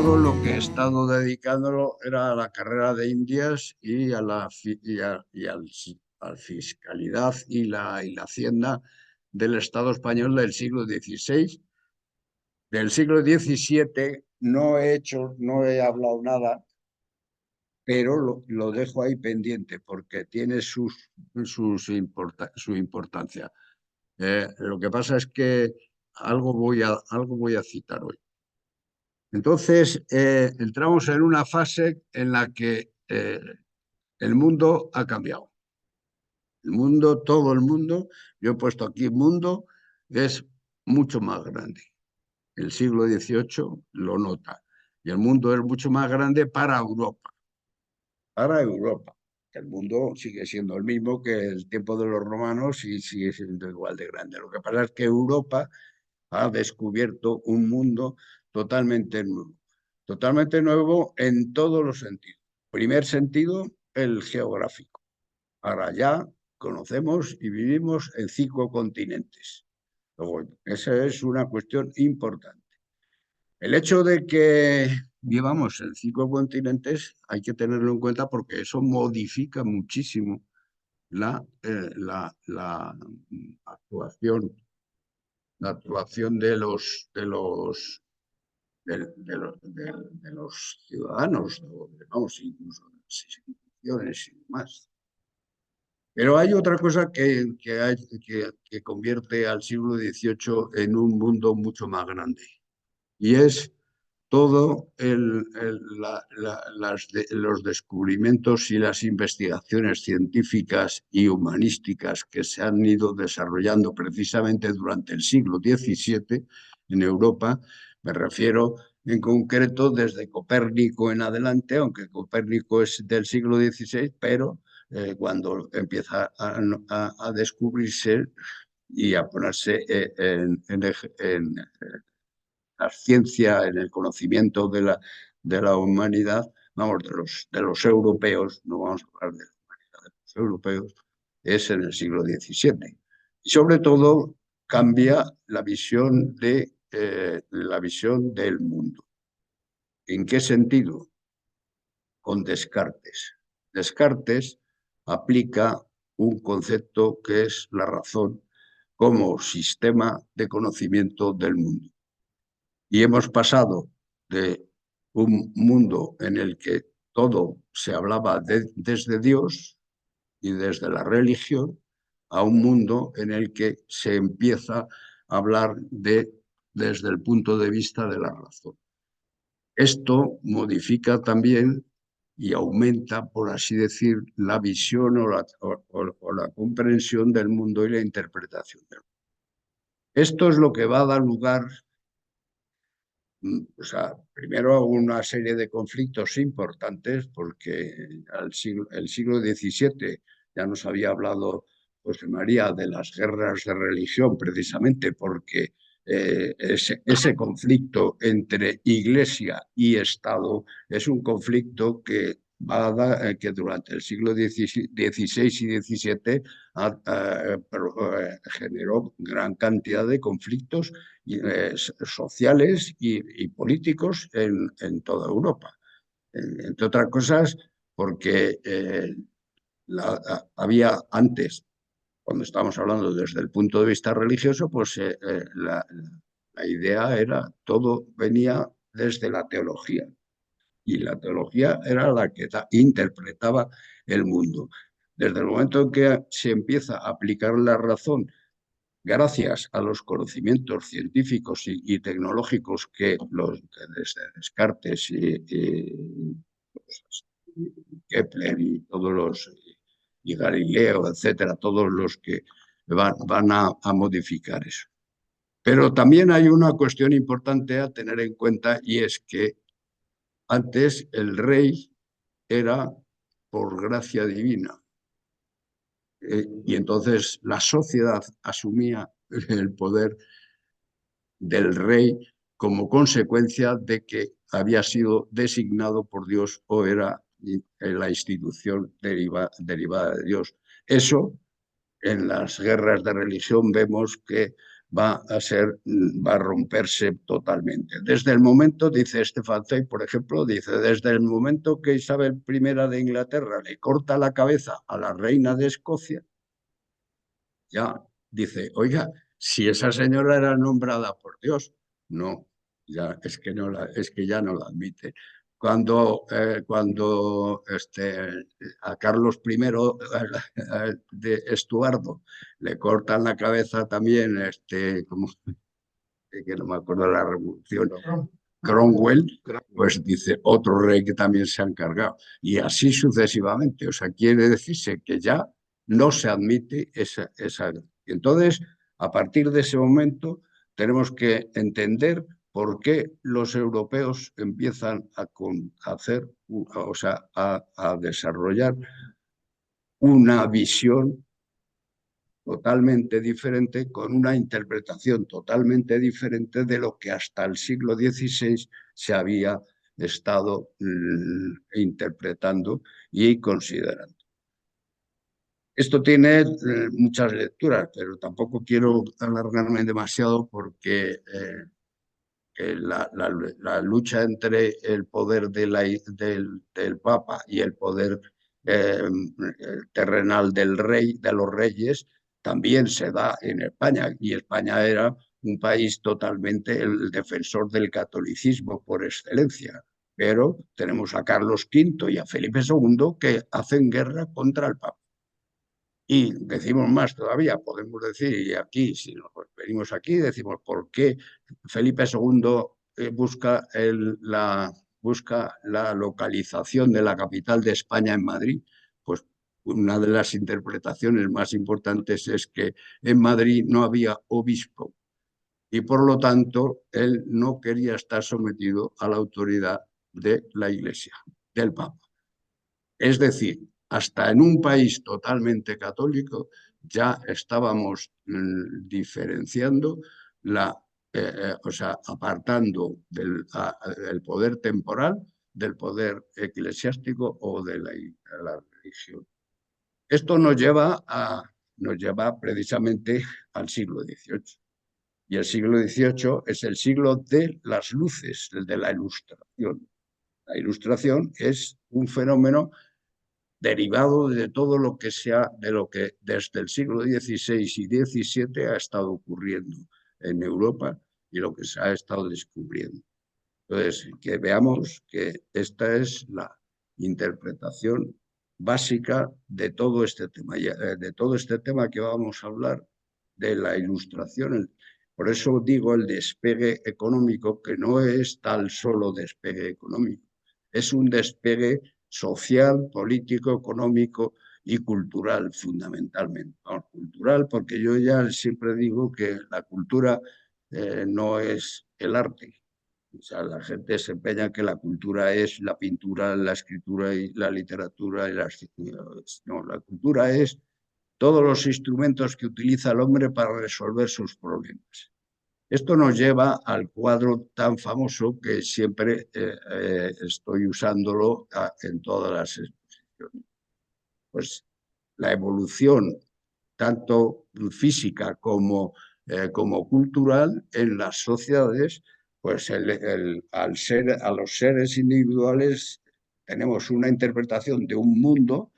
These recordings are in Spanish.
todo lo que he estado dedicándolo era a la carrera de Indias y a la al fiscalidad y la hacienda del Estado español del siglo XVI. Del siglo XVII no he hablado nada, pero lo dejo ahí pendiente porque tiene su importancia. Lo que pasa es que algo voy a citar hoy. Entonces, entramos en una fase en la que el mundo ha cambiado. El mundo, todo el mundo, yo he puesto aquí mundo, es mucho más grande. El siglo XVIII lo nota. Y el mundo es mucho más grande para Europa. Para Europa. El mundo sigue siendo el mismo que el tiempo de los romanos y sigue siendo igual de grande. Lo que pasa es que Europa ha descubierto un mundo totalmente nuevo en todos los sentidos. Primer sentido, el geográfico. Ahora ya conocemos y vivimos en 5 continentes. Luego, esa es una cuestión importante. El hecho de que vivamos en 5 continentes hay que tenerlo en cuenta porque eso modifica muchísimo la actuación, la actuación de los ciudadanos, vamos, incluso de las instituciones y demás. Pero hay otra cosa que convierte al siglo XVIII en un mundo mucho más grande, y es todo los descubrimientos y las investigaciones científicas y humanísticas que se han ido desarrollando precisamente durante el siglo XVII en Europa. Me refiero en concreto desde Copérnico en adelante, aunque Copérnico es del siglo XVI, pero cuando empieza a descubrirse y a ponerse en la ciencia, en el conocimiento de la humanidad, vamos, de los europeos, no vamos a hablar de la humanidad de los europeos, es en el siglo XVII. Y sobre todo cambia la visión del mundo. ¿En qué sentido? Con Descartes. Descartes aplica un concepto que es la razón como sistema de conocimiento del mundo. Y hemos pasado de un mundo en el que todo se hablaba desde Dios y desde la religión a un mundo en el que se empieza a hablar desde el punto de vista de la razón. Esto modifica también y aumenta, por así decir, la visión o la comprensión del mundo y la interpretación del mundo. Esto es lo que va a dar lugar, o sea, primero a una serie de conflictos importantes, porque el siglo XVII ya nos había hablado José María de las guerras de religión, precisamente porque ese conflicto entre Iglesia y Estado es un conflicto que que durante el siglo XVI y XVII generó gran cantidad de conflictos sociales y políticos en toda Europa. Entre otras cosas, porque había antes, cuando estamos hablando desde el punto de vista religioso, pues la idea era, todo venía desde la teología. Y la teología era la que interpretaba el mundo. Desde el momento en que se empieza a aplicar la razón, gracias a los conocimientos científicos y tecnológicos que desde Descartes Kepler y Galileo, etcétera, todos los que van a modificar eso. Pero también hay una cuestión importante a tener en cuenta, y es que antes el rey era por gracia divina. Y entonces la sociedad asumía el poder del rey como consecuencia de que había sido designado por Dios o era la institución derivada de Dios. Eso, en las guerras de religión, vemos que va a romperse totalmente. Desde el momento, dice Stefan Zweig, por ejemplo, dice, desde el momento que Isabel I de Inglaterra le corta la cabeza a la reina de Escocia, ya dice, oiga, si esa señora era nombrada por Dios, no, ya es que no es que ya no la admite. Cuando a Carlos I de Estuardo le cortan la cabeza también, como que no me acuerdo de la revolución, Cromwell, pues dice otro rey que también se ha encargado. Y así sucesivamente. O sea, quiere decirse que ya no se admite esa. Entonces, a partir de ese momento, tenemos que entender por qué los europeos empiezan a hacer, o sea, a desarrollar una visión totalmente diferente, con una interpretación totalmente diferente de lo que hasta el siglo XVI se había estado interpretando y considerando. Esto tiene muchas lecturas, pero tampoco quiero alargarme demasiado porque la lucha entre el poder del Papa y el poder eh, terrenal del rey, de los reyes, también se da en España. Y España era un país totalmente el defensor del catolicismo por excelencia. Pero tenemos a Carlos V y a Felipe II que hacen guerra contra el Papa. Y decimos más todavía, podemos decir, y aquí, si nos venimos aquí, decimos por qué Felipe II busca la localización de la capital de España en Madrid. Pues una de las interpretaciones más importantes es que en Madrid no había obispo y por lo tanto él no quería estar sometido a la autoridad de la Iglesia, del Papa. Es decir, hasta en un país totalmente católico ya estábamos diferenciando o sea, apartando el poder temporal del poder eclesiástico o de la religión. Esto nos lleva precisamente al siglo XVIII. Y el siglo XVIII es el siglo de las luces, el de la ilustración. La ilustración es un fenómeno derivado de todo lo que de lo que desde el siglo XVI y XVII ha estado ocurriendo en Europa y lo que se ha estado descubriendo. Entonces, que veamos que esta es la interpretación básica de todo este tema, de todo este tema que vamos a hablar de la ilustración. Por eso digo el despegue económico, que no es tal solo despegue económico, es un despegue social, político, económico y cultural, fundamentalmente. Bueno, cultural, porque yo ya siempre digo que la cultura no es el arte. O sea, la gente se empeña que la cultura es la pintura, la escritura y la literatura. No, la cultura es todos los instrumentos que utiliza el hombre para resolver sus problemas. Esto nos lleva al cuadro tan famoso que siempre estoy usándolo en todas las exposiciones. Pues la evolución, tanto física como cultural, en las sociedades, pues a los seres individuales tenemos una interpretación de un mundo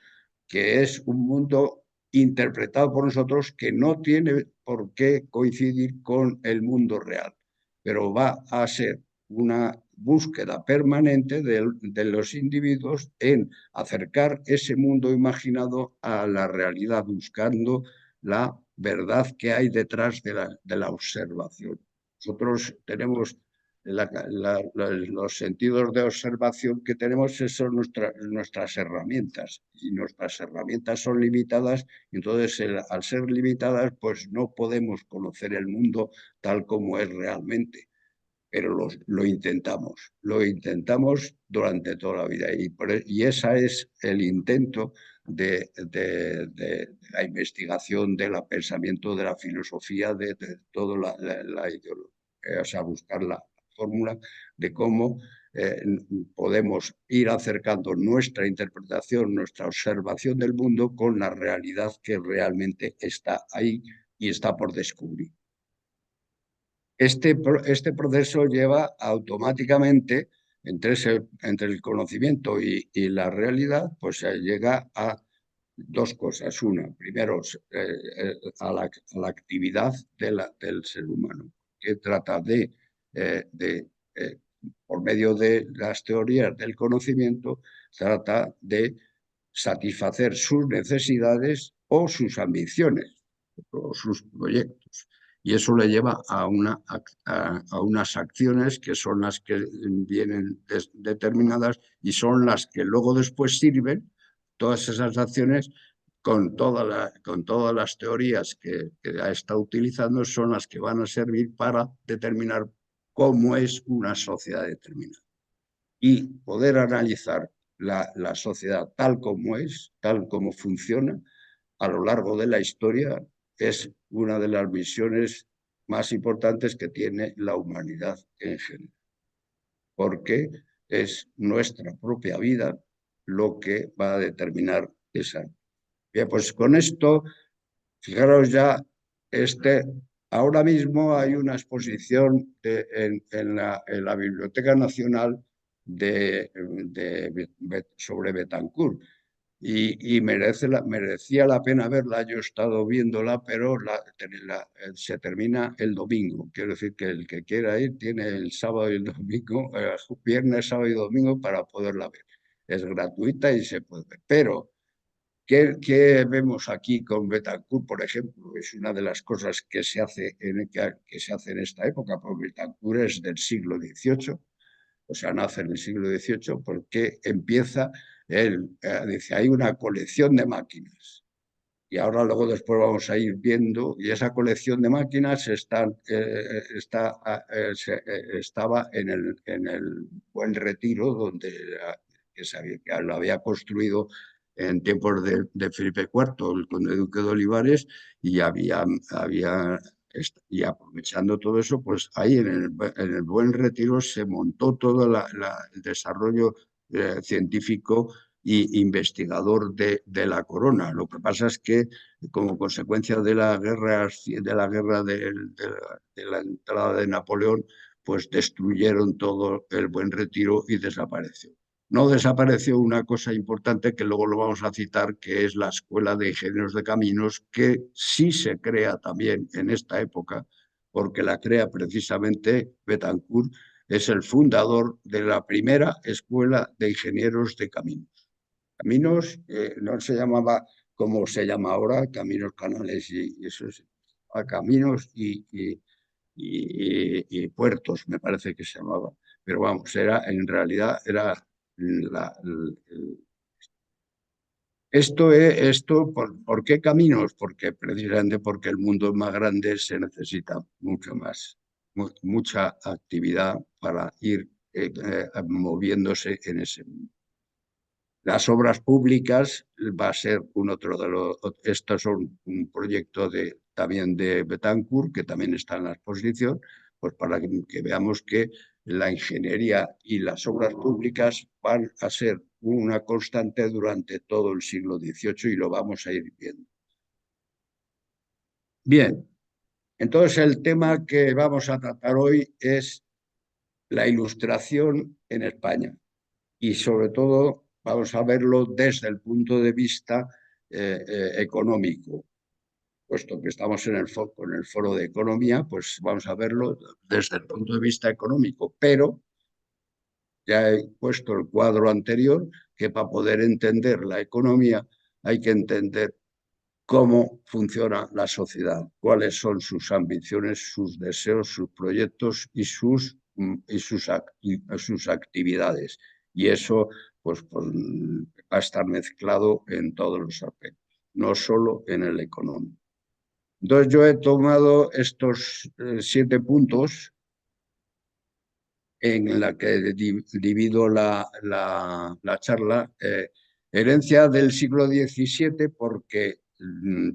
que es un mundo interpretado por nosotros que no tiene por qué coincidir con el mundo real, pero va a ser una búsqueda permanente de los individuos en acercar ese mundo imaginado a la realidad, buscando la verdad que hay detrás de la observación. Nosotros tenemos los sentidos de observación que tenemos son nuestras herramientas y nuestras herramientas son limitadas, entonces al ser limitadas pues no podemos conocer el mundo tal como es realmente, pero lo intentamos durante toda la vida y ese es el intento de la investigación, del pensamiento, de la filosofía, de toda la ideología, o sea, buscar la fórmula de cómo podemos ir acercando nuestra interpretación, nuestra observación del mundo con la realidad que realmente está ahí y está por descubrir. Este proceso lleva automáticamente, entre el conocimiento y la realidad, pues se llega a dos cosas. Una, primero, a la actividad del ser humano, que trata eh, por medio de las teorías del conocimiento, trata de satisfacer sus necesidades o sus ambiciones o sus proyectos. Y eso le lleva a unas acciones que son las que vienen determinadas y son las que luego después sirven, todas esas acciones, con todas las teorías que ha estado utilizando, son las que van a servir para determinar cómo es una sociedad determinada y poder analizar la sociedad tal como es, tal como funciona a lo largo de la historia, es una de las misiones más importantes que tiene la humanidad en general, porque es nuestra propia vida lo que va a determinar esa. Bien, pues con esto, fijaros ya, este, ahora mismo hay una exposición en la Biblioteca Nacional sobre Betancourt. Y merecía la pena verla. Yo he estado viéndola, pero se termina el domingo. Quiero decir que el que quiera ir tiene el sábado y el domingo, viernes, sábado y domingo para poderla ver. Es gratuita y se puede ver. Pero, ¿qué vemos aquí con Betancourt, por ejemplo? Es una de las cosas que se hace que se hace en esta época, porque Betancourt es del siglo XVIII, o sea, nace en el siglo XVIII, porque empieza, dice, hay una colección de máquinas. Y ahora luego después vamos a ir viendo, y esa colección de máquinas estaba en el Buen Retiro, que lo había construido en tiempos de Felipe IV, el conde duque de Olivares, y y aprovechando todo eso, pues ahí en el Buen Retiro se montó todo el desarrollo científico e investigador de la corona. Lo que pasa es que como consecuencia de la entrada de Napoleón, pues destruyeron todo el Buen Retiro y desapareció. No desapareció una cosa importante que luego lo vamos a citar, que es la Escuela de Ingenieros de Caminos, que sí se crea también en esta época, porque la crea precisamente Betancourt, es el fundador de la primera Escuela de Ingenieros de Caminos. Caminos, no se llamaba como se llama ahora, caminos, canales y eso es, a caminos y puertos, me parece que se llamaba. Pero vamos, en realidad era la, ¿por qué caminos? Porque precisamente porque el mundo es más grande, se necesita mucho más, mucha actividad para ir moviéndose en ese mundo. Las obras públicas va a ser un otro de los. Estos son un proyecto también de Betancourt, que también está en la exposición, pues para que veamos que la ingeniería y las obras públicas van a ser una constante durante todo el siglo XVIII y lo vamos a ir viendo. Bien, entonces el tema que vamos a tratar hoy es la ilustración en España. Y sobre todo vamos a verlo desde el punto de vista económico, puesto que estamos con el foro de economía, pues vamos a verlo desde el punto de vista económico, pero ya he puesto el cuadro anterior, que para poder entender la economía hay que entender cómo funciona la sociedad, cuáles son sus ambiciones, sus deseos, sus proyectos y sus actividades. Y eso pues, va a estar mezclado en todos los aspectos, no solo en el económico. Entonces yo he tomado estos 7 puntos en la que divido la charla. Herencia del siglo XVII, porque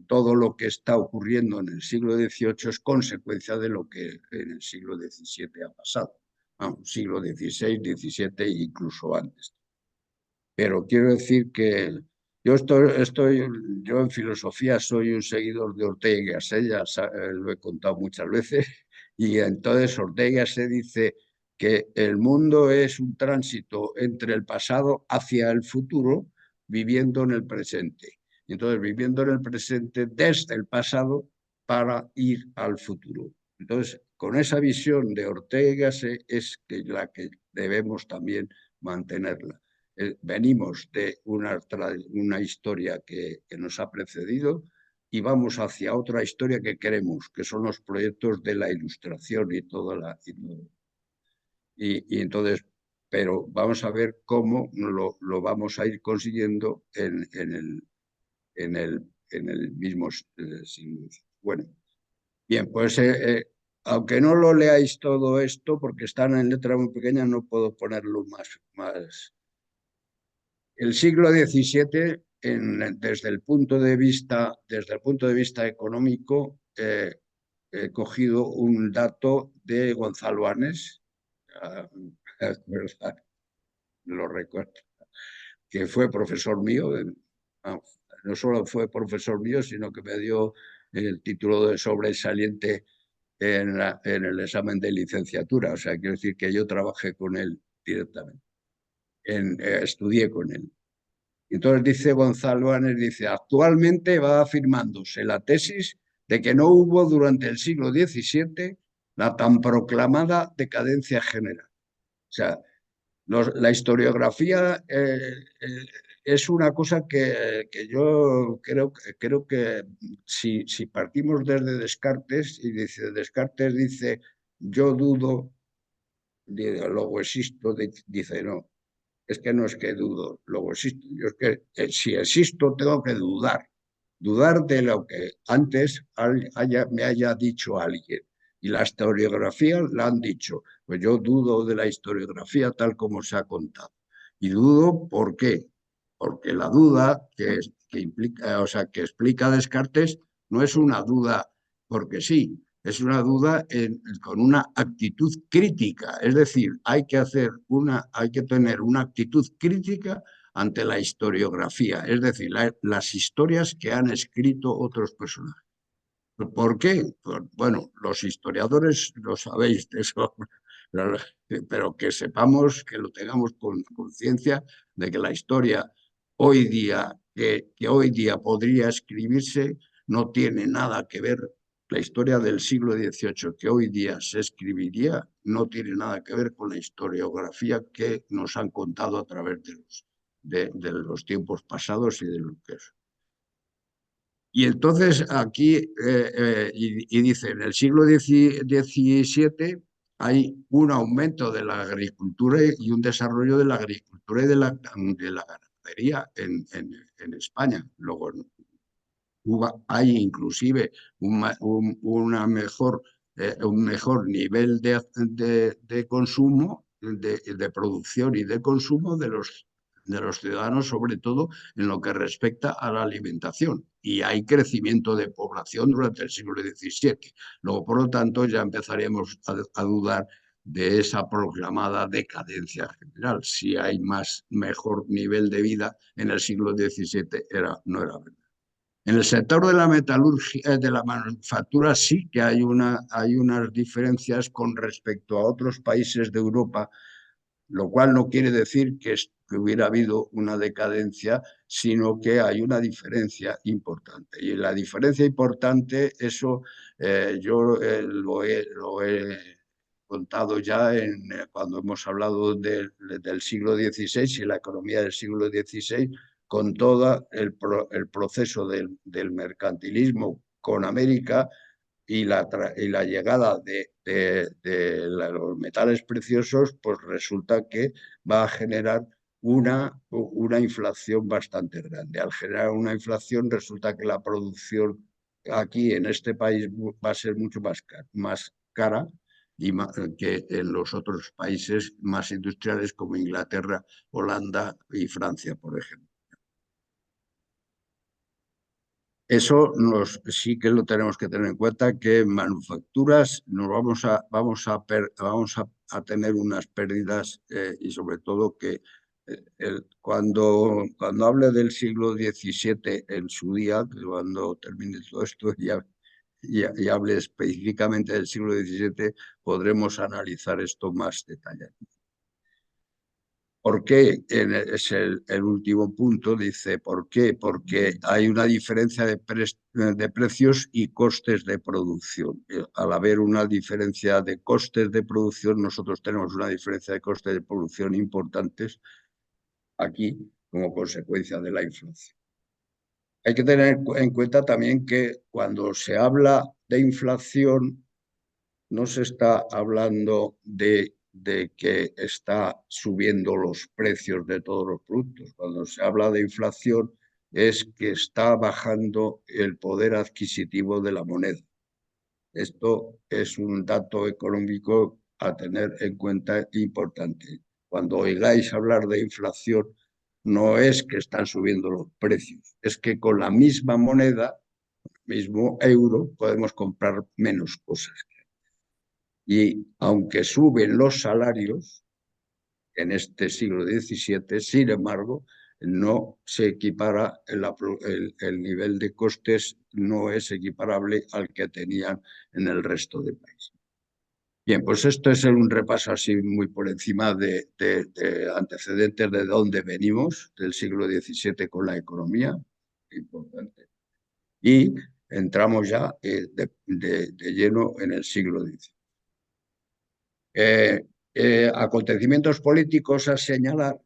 todo lo que está ocurriendo en el siglo XVIII es consecuencia de lo que en el siglo XVII ha pasado. Siglo XVI, XVII e incluso antes. Pero quiero decir que yo en filosofía soy un seguidor de Ortega y Gasset, lo he contado muchas veces, Y entonces Ortega se dice que el mundo es un tránsito entre el pasado hacia el futuro, viviendo en el presente. Entonces, viviendo en el presente desde el pasado para ir al futuro. Entonces, con esa visión de Ortega es que la que debemos también mantenerla. Venimos de una historia que nos ha precedido y vamos hacia otra historia que queremos, que son los proyectos de la ilustración y toda la... Y entonces, pero vamos a ver cómo lo vamos a ir consiguiendo en el mismo siglo. Bueno, bien, pues aunque no lo leáis todo esto, porque están en letra muy pequeña, no puedo ponerlo más. El siglo XVII, desde el punto de vista económico, he cogido un dato de Gonzalo Anes, ah, ¿verdad? Lo recuerdo, que fue profesor mío, no solo fue profesor mío, sino que me dio el título de sobresaliente en el examen de licenciatura. O sea, quiero decir que yo trabajé con él directamente, estudié con él. Entonces dice Gonzalo Anes, dice, actualmente va afirmándose la tesis de que no hubo durante el siglo XVII la tan proclamada decadencia general. O sea, la historiografía es una cosa que yo creo que si partimos desde Descartes, y dice, Descartes dice, yo dudo, luego existo, dice, no, es que no es que dudo, luego existo. Yo es que si existo tengo que dudar. Dudar de lo que antes me haya dicho alguien. Y la historiografía la han dicho. Pues yo dudo de la historiografía tal como se ha contado. Y dudo ¿por qué? Porque la duda que implica, o sea, que explica Descartes no es una duda porque sí, es una duda con una actitud crítica. Es decir, hay que tener una actitud crítica ante la historiografía, es decir, las historias que han escrito otros personajes. ¿Por qué? Bueno, los historiadores lo sabéis, eso, pero que sepamos, que lo tengamos con conciencia de que la historia hoy día, que hoy día podría escribirse, no tiene nada que ver. La historia del siglo XVIII que hoy día se escribiría no tiene nada que ver con la historiografía que nos han contado a través de los tiempos pasados y de lo que es. Y entonces aquí, y dice, en el siglo XVII hay un aumento de la agricultura y un desarrollo de la agricultura y de la ganadería en España. Luego hay inclusive un mejor nivel de consumo, de producción y de consumo de los ciudadanos, sobre todo en lo que respecta a la alimentación. Y hay crecimiento de población durante el siglo XVII. Luego, por lo tanto, ya empezaríamos a dudar de esa proclamada decadencia general. Si hay mejor nivel de vida en el siglo XVII, no era verdad. En el sector de la metalurgia, de la manufactura, sí que hay unas diferencias con respecto a otros países de Europa, lo cual no quiere decir que hubiera habido una decadencia, sino que hay una diferencia importante. Y la diferencia importante, eso yo lo he contado ya cuando hemos hablado del siglo XVI y la economía del siglo XVI, con todo el proceso del mercantilismo con América y la llegada de los metales preciosos, pues resulta que va a generar una inflación bastante grande. Al generar una inflación, resulta que la producción aquí en este país va a ser mucho más cara que en los otros países más industriales como Inglaterra, Holanda y Francia, por ejemplo. Sí que lo tenemos que tener en cuenta, que en manufacturas nos vamos a tener unas pérdidas y sobre todo que cuando hable del siglo XVII en su día, que cuando termine todo esto, ya y hable específicamente del siglo XVII, podremos analizar esto más detallado. ¿Por qué? Es el último punto, dice, ¿por qué? Porque hay una diferencia de precios y costes de producción. Al haber una diferencia de costes de producción, nosotros tenemos una diferencia de costes de producción importantes aquí como consecuencia de la inflación. Hay que tener en cuenta también que cuando se habla de inflación, no se está hablando de que está subiendo los precios de todos los productos. Cuando se habla de inflación es que está bajando el poder adquisitivo de la moneda. Esto es un dato económico a tener en cuenta importante. Cuando oigáis hablar de inflación, no es que están subiendo los precios, es que con la misma moneda, mismo euro, podemos comprar menos cosas. Y aunque suben los salarios en este siglo XVII, sin embargo, no se equipara, el nivel de costes no es equiparable al que tenían en el resto del país. Bien, pues esto es un repaso así muy por encima de antecedentes de dónde venimos, del siglo XVII con la economía, importante. Y entramos ya de lleno en el siglo XIX. Acontecimientos políticos a señalar,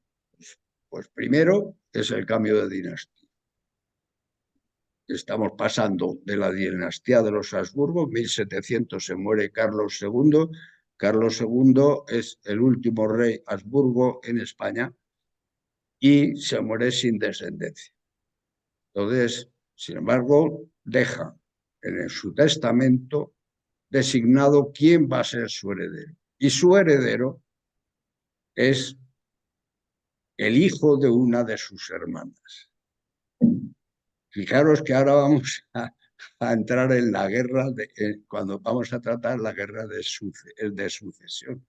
pues primero es el cambio de dinastía. Estamos pasando de la dinastía de los Habsburgo, 1700 se muere Carlos II. Carlos II es el último rey Habsburgo en España y se muere sin descendencia. Entonces, sin embargo, deja en su testamento designado quién va a ser su heredero. Y su heredero es el hijo de una de sus hermanas. Fijaros que ahora vamos a entrar en la guerra, cuando vamos a tratar la guerra de sucesión.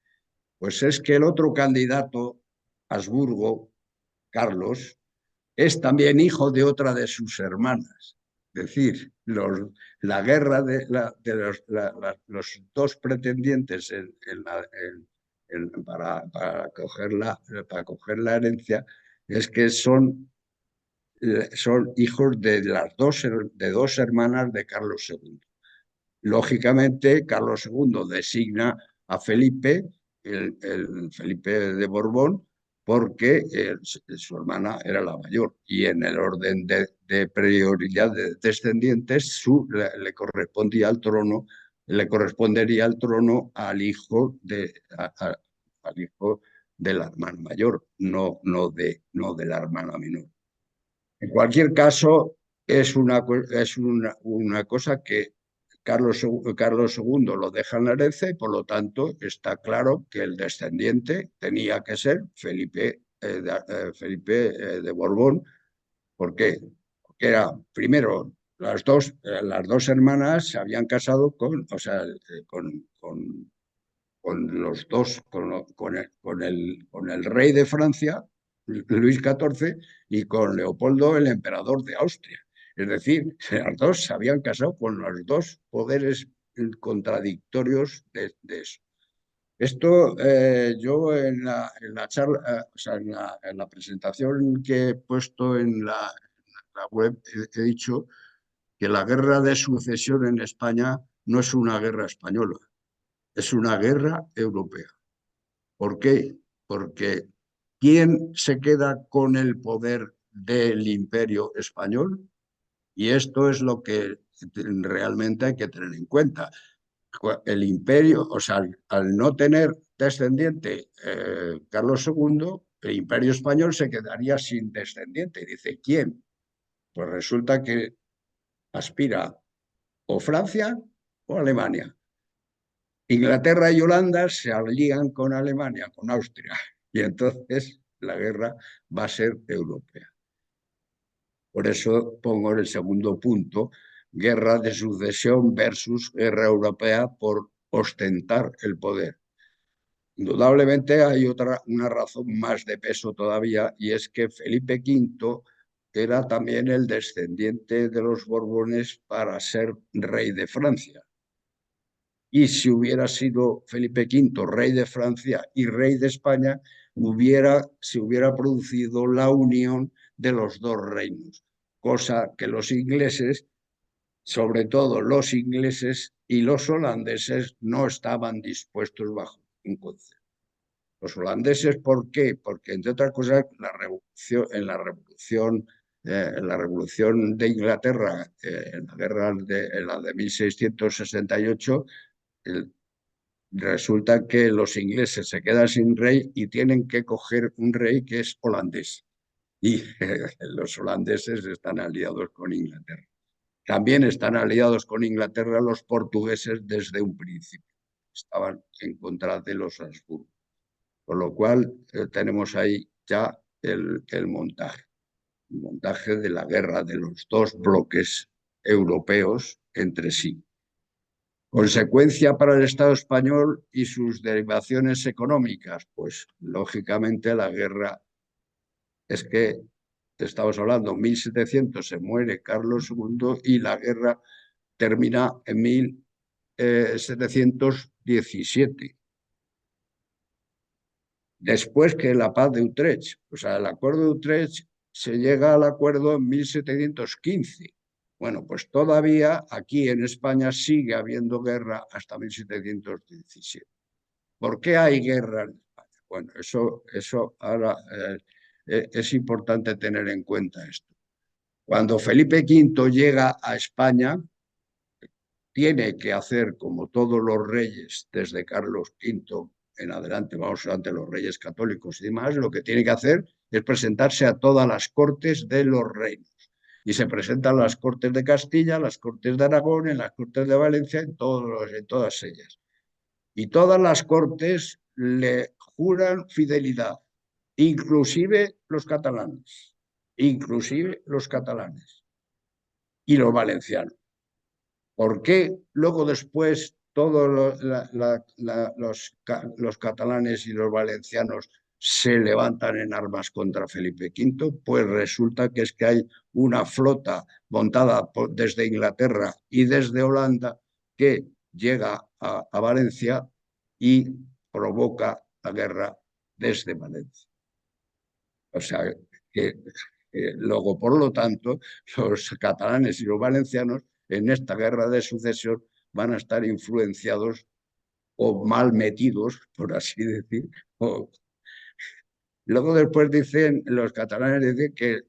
Pues es que el otro candidato, Habsburgo, Carlos, es también hijo de otra de sus hermanas. Es decir, la guerra de los dos pretendientes para coger la herencia es que son hijos de dos hermanas de Carlos II. Lógicamente, Carlos II designa a Felipe, el Felipe de Borbón, porque su hermana era la mayor y en el orden de prioridad de descendientes le correspondía al trono, le correspondería al trono al hijo al hijo de la hermana mayor, no de la hermana menor. En cualquier caso, es una cosa que Carlos II lo deja en la herencia y por lo tanto está claro que el descendiente tenía que ser Felipe de Borbón. ¿Por qué? Porque era, primero, las dos hermanas se habían casado o sea, con los dos, con el rey de Francia, Luis XIV, y con Leopoldo, el emperador de Austria. Es decir, las dos se habían casado con los dos poderes contradictorios de eso. Esto yo en la charla, o sea, en la presentación que he puesto en la web, he dicho que la guerra de sucesión en España no es una guerra española, es una guerra europea. ¿Por qué? Porque ¿quién se queda con el poder del imperio español? Y esto es lo que realmente hay que tener en cuenta. El imperio, o sea, al no tener descendiente Carlos II, el imperio español se quedaría sin descendiente. Dice, ¿quién? Pues resulta que aspira o Francia o Alemania. Inglaterra y Holanda se alían con Alemania, con Austria, y entonces la guerra va a ser europea. Por eso pongo en el segundo punto, guerra de sucesión versus guerra europea por ostentar el poder. Indudablemente hay una razón más de peso todavía, y es que Felipe V era también el descendiente de los Borbones para ser rey de Francia. Y si hubiera sido Felipe V rey de Francia y rey de España, se hubiera producido la unión de los dos reinos, cosa que los ingleses, sobre todo los ingleses y los holandeses, no estaban dispuestos bajo un concepto. Los holandeses, ¿por qué? Porque, entre otras cosas, en la revolución de Inglaterra, en la guerra en la de 1668, el, resulta que los ingleses se quedan sin rey y tienen que coger un rey que es holandés. Y los holandeses están aliados con Inglaterra. También están aliados con Inglaterra los portugueses desde un principio. Estaban en contra de los Habsburgo. Con lo cual tenemos ahí ya el montaje de la guerra de los dos bloques europeos entre sí. Consecuencia para el Estado español y sus derivaciones económicas, pues lógicamente la guerra es que estamos hablando, 1700 se muere Carlos II y la guerra termina en 1717. Después que la paz de Utrecht, o sea, el acuerdo de Utrecht se llega al acuerdo en 1715. Bueno, pues todavía aquí en España sigue habiendo guerra hasta 1717. ¿Por qué hay guerra en España? Bueno, eso ahora es importante tener en cuenta esto. Cuando Felipe V llega a España, tiene que hacer como todos los reyes desde Carlos V en adelante, vamos ante los reyes católicos y demás, lo que tiene que hacer es presentarse a todas las cortes de los reinos. Y se presentan las cortes de Castilla, las cortes de Aragón, en las cortes de Valencia, en todas ellas. Y todas las cortes le juran fidelidad, inclusive los catalanes y los valencianos. ¿Por qué luego después todos los catalanes y los valencianos se levantan en armas contra Felipe V? Pues resulta que es que hay una flota montada desde Inglaterra y desde Holanda que llega a Valencia y provoca la guerra desde Valencia. O sea, que luego, por lo tanto, los catalanes y los valencianos en esta guerra de sucesión van a estar influenciados o mal metidos, por así decir. Luego después dicen, los catalanes dicen que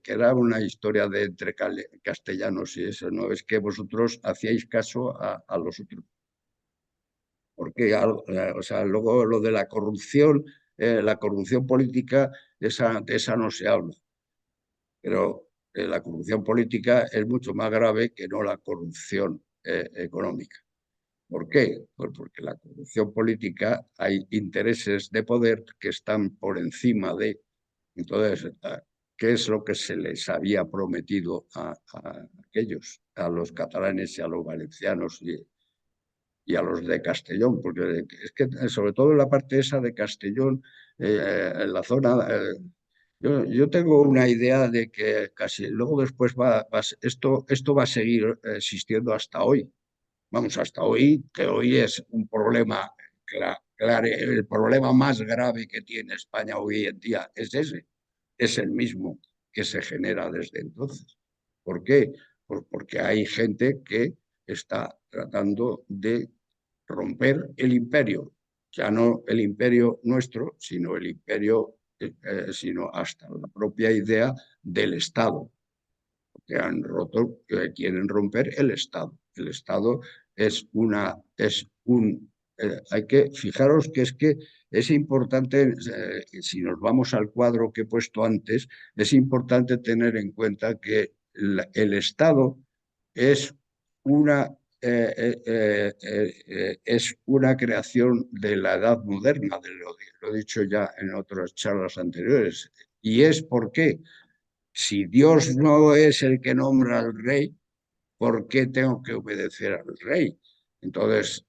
era una historia de entre castellanos y eso, ¿no? Es que vosotros hacíais caso a los otros. Porque, o sea, luego lo de la corrupción política, de esa no se habla. Pero la corrupción política es mucho más grave que no la corrupción económica. ¿Por qué? Pues porque la corrupción política hay intereses de poder que están por encima de... Entonces, ¿qué es lo que se les había prometido a aquellos, a los catalanes y a los valencianos y a los de Castellón? Porque es que sobre todo en la parte esa de Castellón, en la zona... yo tengo una idea de que casi luego después esto va a seguir existiendo hasta hoy. Vamos, hasta hoy, que hoy es un problema, claro, el problema más grave que tiene España hoy en día es ese, es el mismo que se genera desde entonces. ¿Por qué? Pues porque hay gente que está tratando de romper el imperio, ya no el imperio nuestro, sino el imperio, sino hasta la propia idea del Estado, que han roto, que quieren romper el Estado. El Estado hay que fijaros que es importante, si nos vamos al cuadro que he puesto antes, es importante tener en cuenta que el Estado es una, es una creación de la edad moderna, lo he dicho ya en otras charlas anteriores. ¿Y es por qué? Si Dios no es el que nombra al rey, ¿por qué tengo que obedecer al rey? Entonces,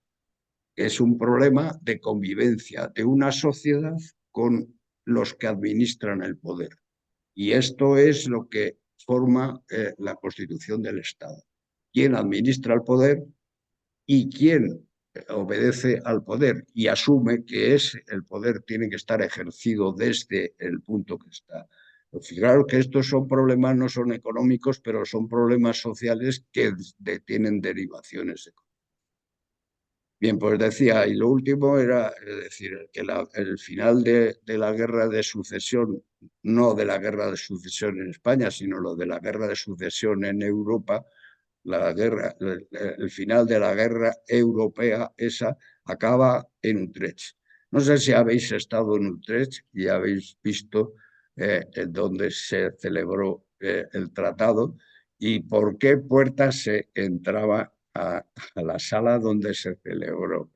es un problema de convivencia de una sociedad con los que administran el poder. Y esto es lo que forma la constitución del Estado. ¿Quién administra el poder y quién obedece al poder y asume que el poder tiene que estar ejercido desde el punto que está? Fijaros que estos son problemas, no son económicos, pero son problemas sociales que tienen derivaciones económicas. Bien, pues decía, y lo último era, es decir, que el final de la guerra de sucesión, no de la guerra de sucesión en España, sino lo de la guerra de sucesión en Europa, el final de la guerra europea, esa acaba en Utrecht. No sé si habéis estado en Utrecht y habéis visto en dónde se celebró el tratado y por qué puertas se entraba a la sala donde se celebró.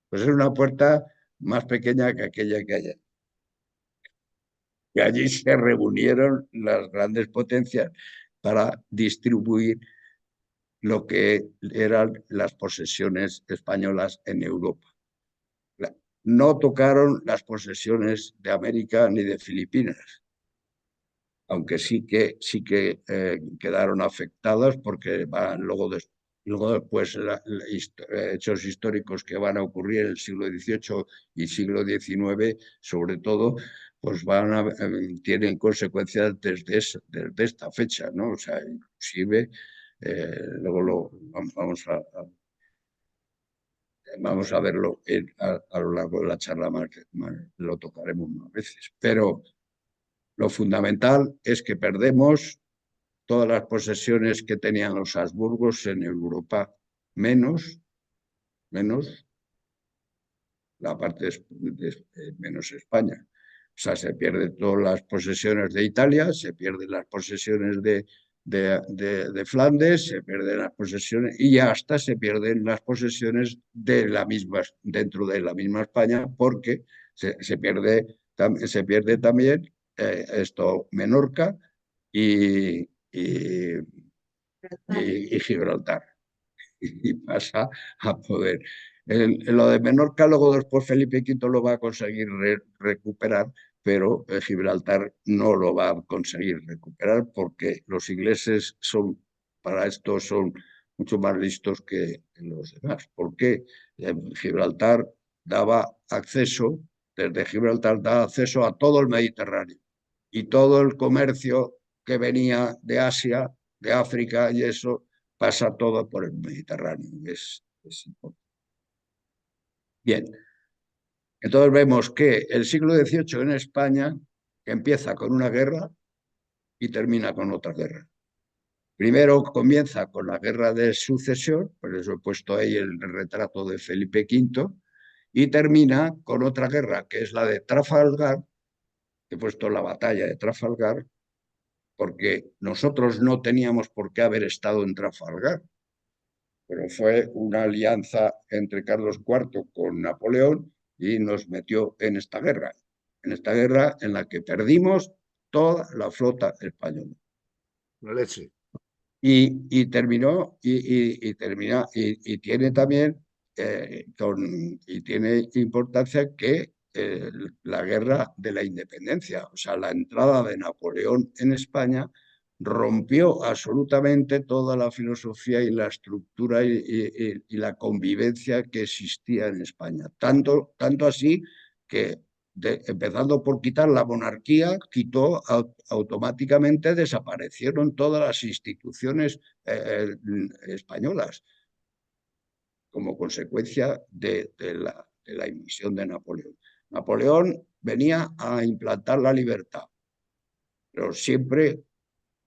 Pues es una puerta más pequeña que aquella que hay. Y allí se reunieron las grandes potencias para distribuir lo que eran las posesiones españolas en Europa. No tocaron las posesiones de América ni de Filipinas, aunque sí que quedaron afectadas porque van luego después hechos históricos que van a ocurrir en el siglo XVIII y siglo XIX, sobre todo, pues tienen consecuencias desde esta fecha, ¿no? O sea, inclusive, luego vamos a verlo a lo largo de la charla, lo tocaremos más veces, pero lo fundamental es que perdemos todas las posesiones que tenían los Habsburgos en Europa, menos la parte menos España. O sea, se pierden todas las posesiones de Italia, se pierden las posesiones de Flandes, se pierden las posesiones y hasta se pierden las posesiones dentro de la misma España porque se pierde también Menorca y, y, y Gibraltar y pasa a poder. Lo de Menorca, luego después Felipe V lo va a conseguir recuperar, pero Gibraltar no lo va a conseguir recuperar porque los ingleses para esto son mucho más listos que los demás. Porque Gibraltar daba acceso, desde Gibraltar daba acceso a todo el Mediterráneo y todo el comercio que venía de Asia, de África y eso pasa todo por el Mediterráneo. Es importante. Bien, entonces vemos que el siglo XVIII en España empieza con una guerra y termina con otra guerra. Primero comienza con la guerra de sucesión, por eso he puesto ahí el retrato de Felipe V, y termina con otra guerra, que es la de Trafalgar, he puesto la batalla de Trafalgar, porque nosotros no teníamos por qué haber estado en Trafalgar, pero fue una alianza entre Carlos IV con Napoleón y nos metió en esta guerra en la que perdimos toda la flota española. La leche. Y tiene también y tiene importancia que la guerra de la independencia, o sea, la entrada de Napoleón en España rompió absolutamente toda la filosofía y la estructura y la convivencia que existía en España. Tanto así que empezando por quitar la monarquía, automáticamente desaparecieron todas las instituciones españolas como consecuencia de la invasión de Napoleón. Napoleón venía a implantar la libertad, pero siempre,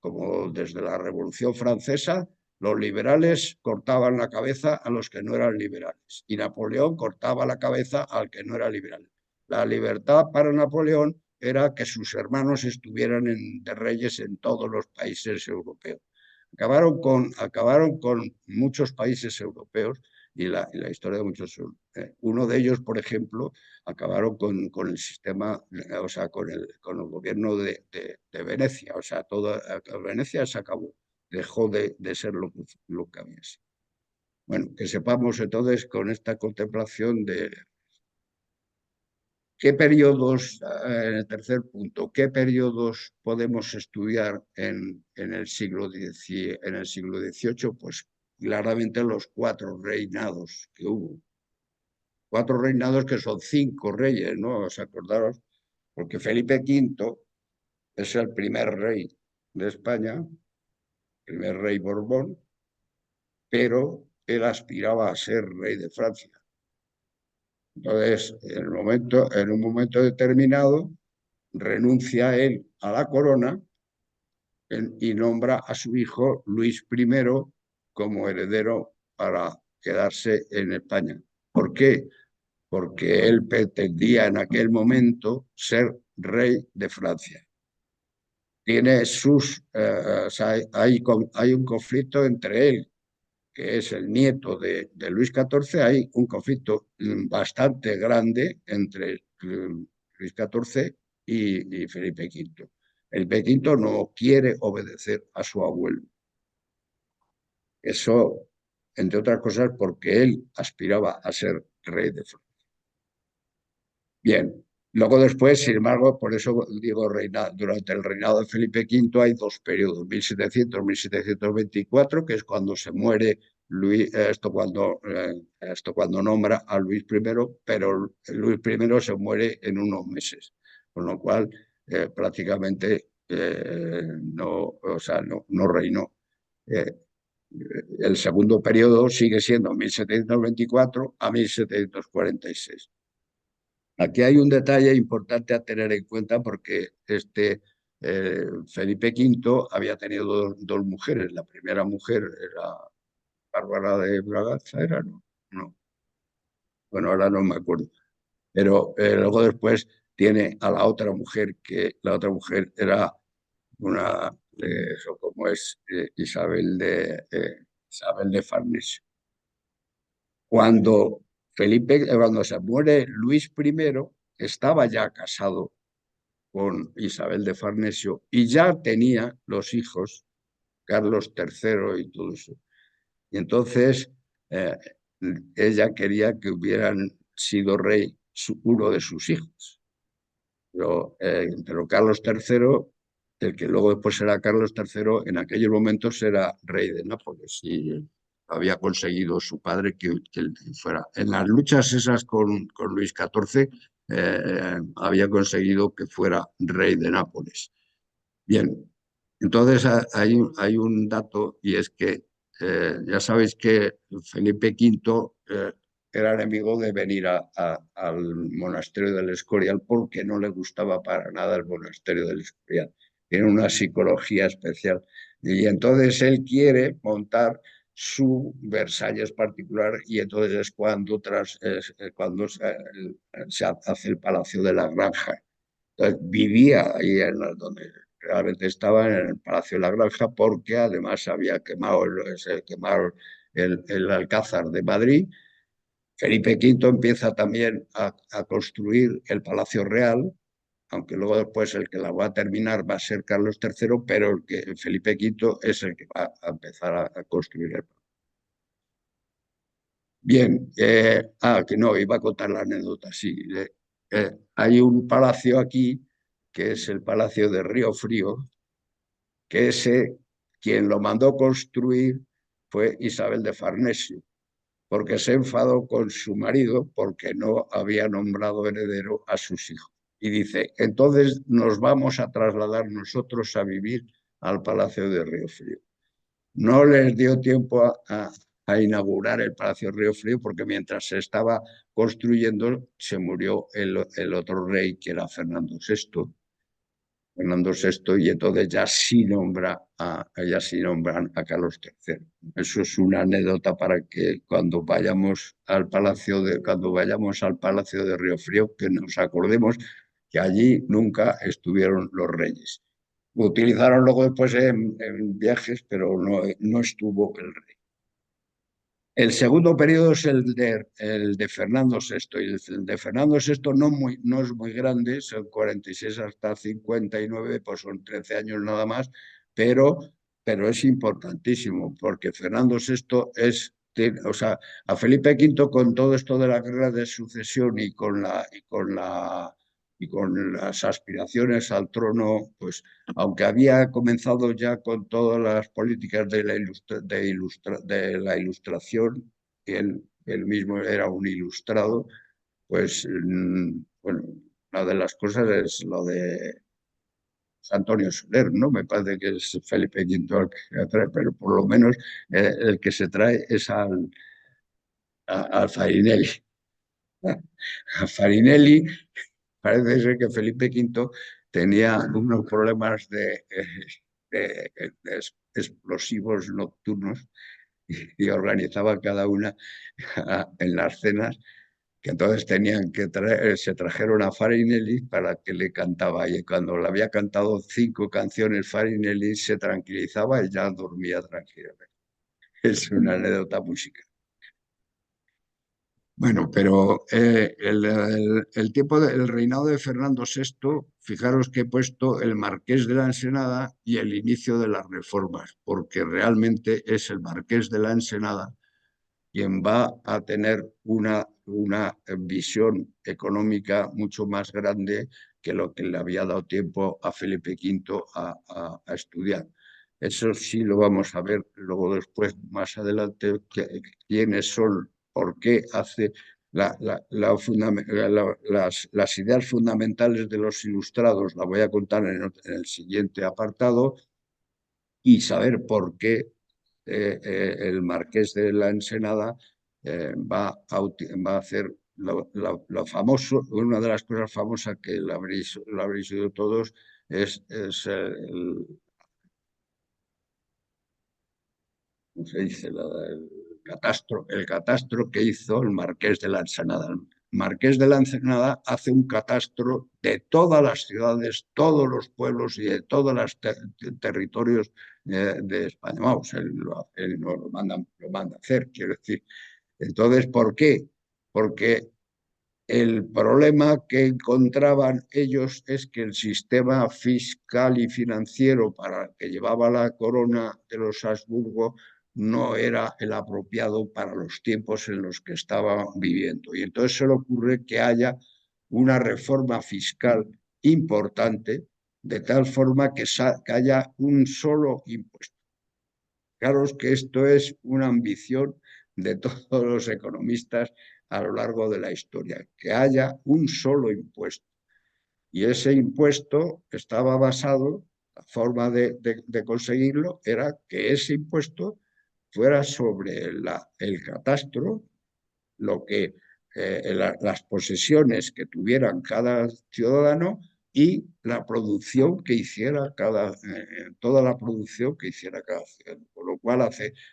como desde la Revolución Francesa, los liberales cortaban la cabeza a los que no eran liberales y Napoleón cortaba la cabeza al que no era liberal. La libertad para Napoleón era que sus hermanos estuvieran de reyes en todos los países europeos. Acabaron con muchos países europeos y la historia de muchos. Uno de ellos, por ejemplo, acabaron con el sistema, o sea, con el gobierno de Venecia. O sea, toda Venecia se acabó, dejó de ser lo que había sido. Bueno, que sepamos entonces con esta contemplación ¿Qué periodos, en el tercer punto, qué periodos podemos estudiar en el en el siglo XVIII? Pues claramente los cuatro reinados que hubo. Cuatro reinados que son cinco reyes, ¿no? ¿Os acordaros? Porque Felipe V es el primer rey de España, primer rey Borbón, pero él aspiraba a ser rey de Francia. Entonces, en un momento determinado, renuncia él a la corona y nombra a su hijo Luis I como heredero para quedarse en España. ¿Por qué? Porque él pretendía en aquel momento ser rey de Francia. Tiene o sea, hay un conflicto entre él, que es el nieto de Luis XIV, hay un conflicto bastante grande entre Luis XIV y Felipe V. Felipe V no quiere obedecer a su abuelo. Eso, entre otras cosas, porque él aspiraba a ser rey de Francia. Bien, luego después, sin embargo, por eso digo, durante el reinado de Felipe V hay dos periodos, 1700-1724, que es cuando se muere Luis, esto cuando nombra a Luis I, pero Luis I se muere en unos meses, con lo cual prácticamente no, o sea, no reinó. Eh, el segundo periodo sigue siendo 1724 a 1746. Aquí hay un detalle importante a tener en cuenta porque Felipe V había tenido dos mujeres. La primera mujer era Bárbara de Braganza, ¿era? No, no. Bueno, ahora no me acuerdo. Pero luego después tiene a la otra mujer, que la otra mujer era una, eso como es Isabel de Farnesio. Cuando se muere Luis I, estaba ya casado con Isabel de Farnesio y ya tenía los hijos, Carlos III y todo eso. Y entonces eh, ella quería que hubieran sido rey uno de sus hijos. Pero Carlos III, el que luego después será Carlos III, en aquellos momentos era rey de Nápoles y había conseguido su padre que fuera. En las luchas esas con Luis XIV, había conseguido que fuera rey de Nápoles. Bien, entonces hay un dato y es que ya sabéis que Felipe V era enemigo de venir al monasterio del Escorial porque no le gustaba para nada el monasterio del Escorial. Tiene una psicología especial. Y entonces él quiere montar su Versalles particular y entonces es cuando se hace el Palacio de la Granja. Entonces, vivía ahí donde realmente estaba en el Palacio de la Granja porque además había quemado el Alcázar de Madrid. Felipe V empieza también a construir el Palacio Real, aunque luego después el que la va a terminar va a ser Carlos III, pero Felipe V es el que va a empezar a construir el Palacio. Bien, que no, iba a contar la anécdota, sí. Hay un palacio aquí, que es el Palacio de Río Frío, que quien lo mandó construir fue Isabel de Farnesio, porque se enfadó con su marido porque no había nombrado heredero a sus hijos. Y dice, entonces nos vamos a trasladar nosotros a vivir al Palacio de Río Frío. No les dio tiempo a inaugurar el Palacio Río Frío porque mientras se estaba construyendo se murió el otro rey que era Fernando VI, y entonces ya sí nombran a Carlos III. Eso es una anécdota para que cuando vayamos al Palacio de Río Frío, que nos acordemos que allí nunca estuvieron los reyes. Utilizaron luego después en viajes, pero no estuvo el rey. El segundo periodo es el de Fernando VI, y el de Fernando VI no es muy grande, son 46 hasta 59, pues son 13 años nada más, pero es importantísimo, porque Fernando VI es o sea, a Felipe V con todo esto de la guerra de sucesión y con las aspiraciones al trono, pues aunque había comenzado ya con todas las políticas de la ilustración, él mismo era un ilustrado, pues bueno, una de las cosas es lo de Antonio Soler, ¿no? Me parece que es Felipe V el que se trae, pero por lo menos el que se trae es al Farinelli. A Farinelli parece ser que Felipe V tenía unos problemas de explosivos nocturnos y organizaba cada una en las cenas que entonces tenían que traer, se trajeron a Farinelli para que le cantaba y cuando le había cantado 5 canciones Farinelli se tranquilizaba y ya dormía tranquilamente. Es una anécdota musical. Bueno, pero el tiempo del reinado de Fernando VI, fijaros que he puesto el Marqués de la Ensenada y el inicio de las reformas, porque realmente es el Marqués de la Ensenada quien va a tener una visión económica mucho más grande que lo que le había dado tiempo a Felipe V a estudiar. Eso sí lo vamos a ver luego después, más adelante, quiénes son, por qué hace las ideas fundamentales de los ilustrados, la voy a contar en el siguiente apartado, y saber por qué el Marqués de la Ensenada va a hacer lo famoso, una de las cosas famosas que lo habréis oído todos, es ¿cómo se dice? El catastro que hizo el Marqués de la Ensenada. El Marqués de la Ensenada hace un catastro de todas las ciudades, todos los pueblos y de todos los territorios de España. Vamos, él no lo manda a hacer, quiero decir. Entonces, ¿por qué? Porque el problema que encontraban ellos es que el sistema fiscal y financiero para el que llevaba la corona de los Habsburgo no era el apropiado para los tiempos en los que estaban viviendo. Y entonces se le ocurre que haya una reforma fiscal importante, de tal forma que haya un solo impuesto. Claro que esto es una ambición de todos los economistas a lo largo de la historia, que haya un solo impuesto. Y ese impuesto estaba basado, la forma de conseguirlo era que ese impuesto fuera sobre el catastro, lo que las posesiones que tuvieran cada ciudadano y la producción que hiciera toda la producción que hiciera cada ciudadano. Con lo cual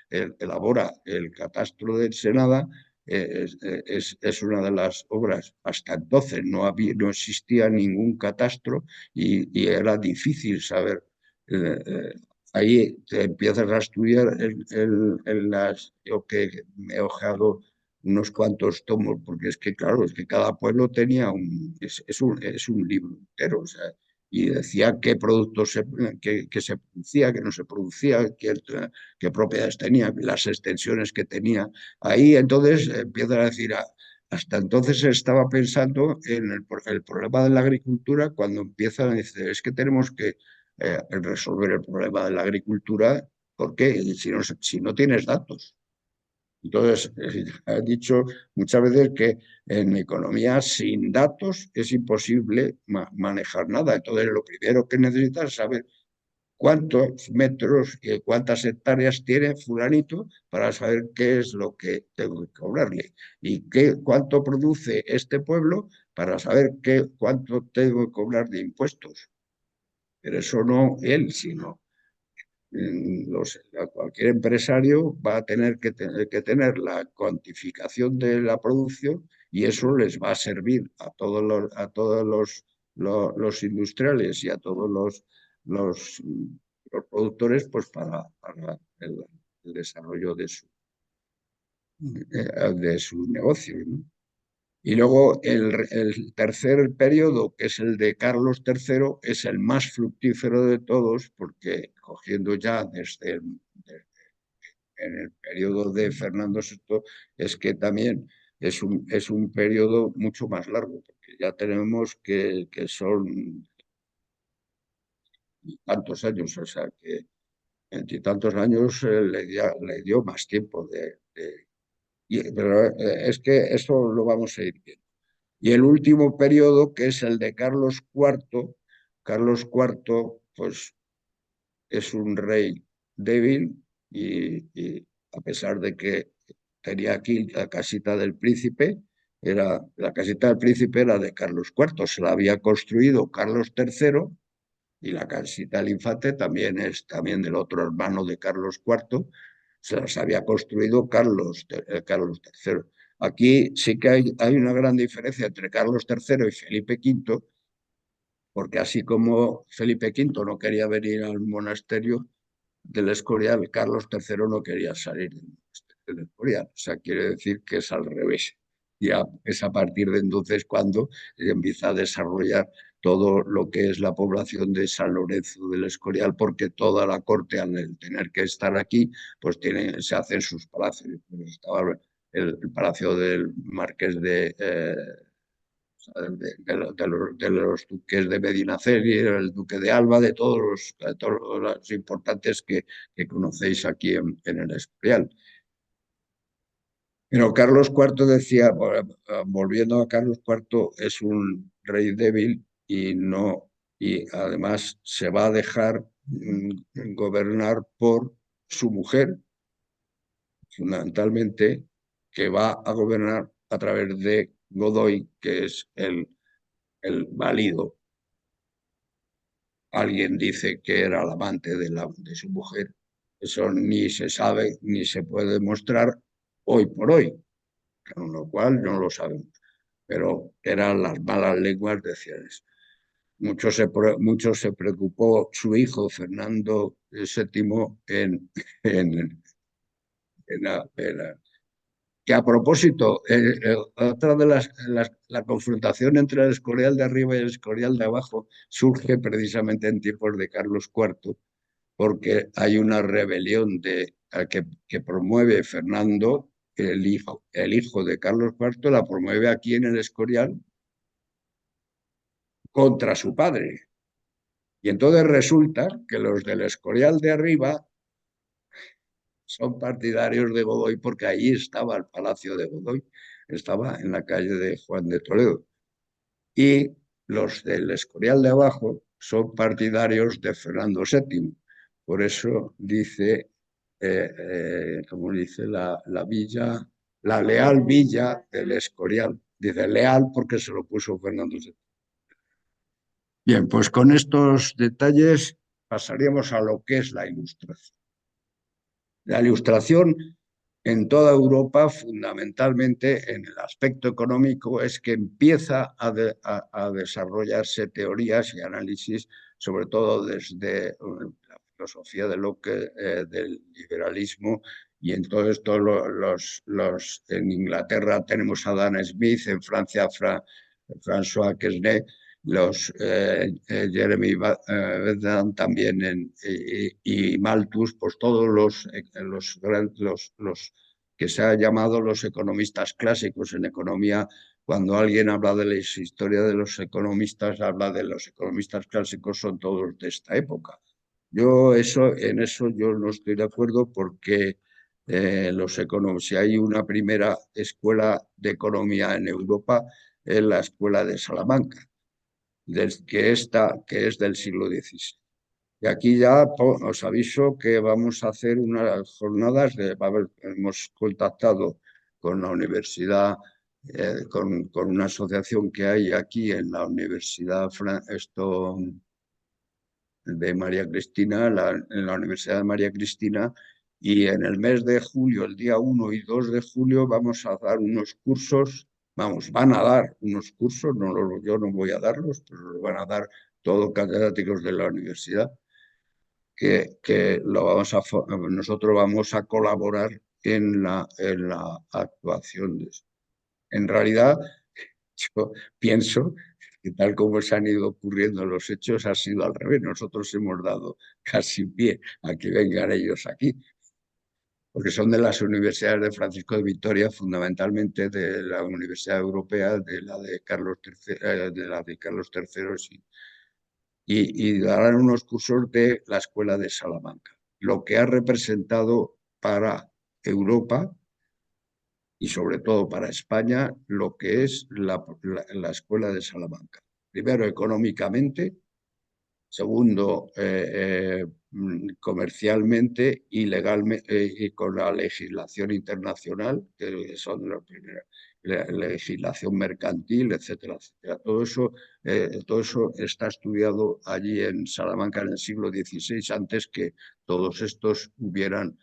elabora el catastro de Ensenada, es una de las obras, hasta entonces no existía ningún catastro y era difícil saber. eh, eh, Ahí te empiezas a estudiar yo que me he hojeado unos cuantos tomos, porque es que, claro, es que cada pueblo tenía es un libro entero, o sea, y decía qué productos que se producía, que no se producía, qué propiedades tenía, las extensiones que tenía. Ahí entonces empiezan a decir, hasta entonces estaba pensando en el problema de la agricultura, cuando empiezan a decir, es que tenemos que resolver el problema de la agricultura, porque si no tienes datos. Entonces, ha dicho muchas veces que en economía sin datos es imposible manejar nada. Entonces, lo primero que necesitas es saber cuántos metros y cuántas hectáreas tiene fulanito para saber qué es lo que tengo que cobrarle y cuánto produce este pueblo para saber cuánto tengo que cobrar de impuestos. Pero eso no él, sino cualquier empresario va a tener que tener la cuantificación de la producción y eso les va a servir a todos los industriales y a todos los productores pues para el desarrollo de su negocio, ¿no? Y luego el tercer periodo, que es el de Carlos III, es el más fructífero de todos, porque cogiendo ya desde en el periodo de Fernando VI es que también es un periodo mucho más largo, porque ya tenemos que son tantos años, o sea que en tantos años le dio más tiempo pero es que eso lo vamos a ir viendo. Y el último periodo, que es el de Carlos IV, pues es un rey débil y a pesar de que tenía aquí la casita del príncipe, la casita del príncipe era de Carlos IV, se la había construido Carlos III y la casita del infante también es también del otro hermano de Carlos IV, se las había construido Carlos III. Aquí sí que hay una gran diferencia entre Carlos III y Felipe V, porque así como Felipe V no quería venir al monasterio del Escorial, Carlos III no quería salir del monasterio del Escorial. O sea, quiere decir que es al revés. Y es a partir de entonces cuando se empieza a desarrollar todo lo que es la población de San Lorenzo del Escorial, porque toda la corte, al tener que estar aquí, pues se hacen sus palacios. Pues estaba el palacio del marqués de los duques de Medinaceli, el duque de Alba, de todos los importantes que conocéis aquí en el Escorial. Pero Carlos IV decía, volviendo a Carlos IV, es un rey débil y además se va a dejar gobernar por su mujer, fundamentalmente, que va a gobernar a través de Godoy, que es el válido. Alguien dice que era el amante de su mujer. Eso ni se sabe ni se puede demostrar hoy por hoy, con lo cual no lo sabemos. Pero eran las malas lenguas, decían eso. Mucho se preocupó su hijo Fernando VII en que a propósito, otra de la confrontación entre el Escorial de arriba y el Escorial de abajo surge precisamente en tiempos de Carlos IV, porque hay una rebelión que promueve Fernando, el hijo de Carlos IV, la promueve aquí en el Escorial contra su padre. Y entonces resulta que los del Escorial de arriba son partidarios de Godoy porque ahí estaba el Palacio de Godoy, estaba en la calle de Juan de Toledo. Y los del Escorial de abajo son partidarios de Fernando VII. Por eso dice, como dice la Leal Villa del Escorial. Dice Leal porque se lo puso Fernando VII. Bien, pues con estos detalles pasaríamos a lo que es la Ilustración. La Ilustración en toda Europa, fundamentalmente en el aspecto económico, es que empieza a desarrollarse teorías y análisis, sobre todo desde la filosofía de Locke, del liberalismo, y en todo esto en Inglaterra tenemos a Adam Smith, en Francia François Quesnay, Jeremy Bentham también y Malthus, pues todos los que se ha llamado los economistas clásicos en economía. Cuando alguien habla de la historia de los economistas, habla de los economistas clásicos, son todos de esta época. En eso yo no estoy de acuerdo porque si hay una primera escuela de economía en Europa, es la escuela de Salamanca que es del siglo XVI. Y aquí ya os aviso que vamos a hacer unas jornadas, hemos contactado con la universidad, con una asociación que hay aquí en la Universidad de María Cristina, en la Universidad de María Cristina, y en el mes de julio, el día 1 y 2 de julio, vamos a dar unos cursos, van a dar unos cursos, yo no voy a darlos, pero los van a dar todos catedráticos de la universidad, que nosotros vamos a colaborar en la actuación de eso. En realidad, yo pienso que tal como se han ido ocurriendo los hechos, ha sido al revés. Nosotros hemos dado casi pie a que vengan ellos aquí. porque son de las universidades de Francisco de Vitoria, fundamentalmente de la Universidad Europea, de la de Carlos III, sí, y darán unos cursos de la Escuela de Salamanca, lo que ha representado para Europa y sobre todo para España lo que es la Escuela de Salamanca. Primero, económicamente; segundo, comercialmente y legalmente, y con la legislación internacional, que son los primeros, la legislación mercantil, etcétera, etcétera. Todo eso está estudiado allí en Salamanca en el siglo XVI, antes que todos estos hubieran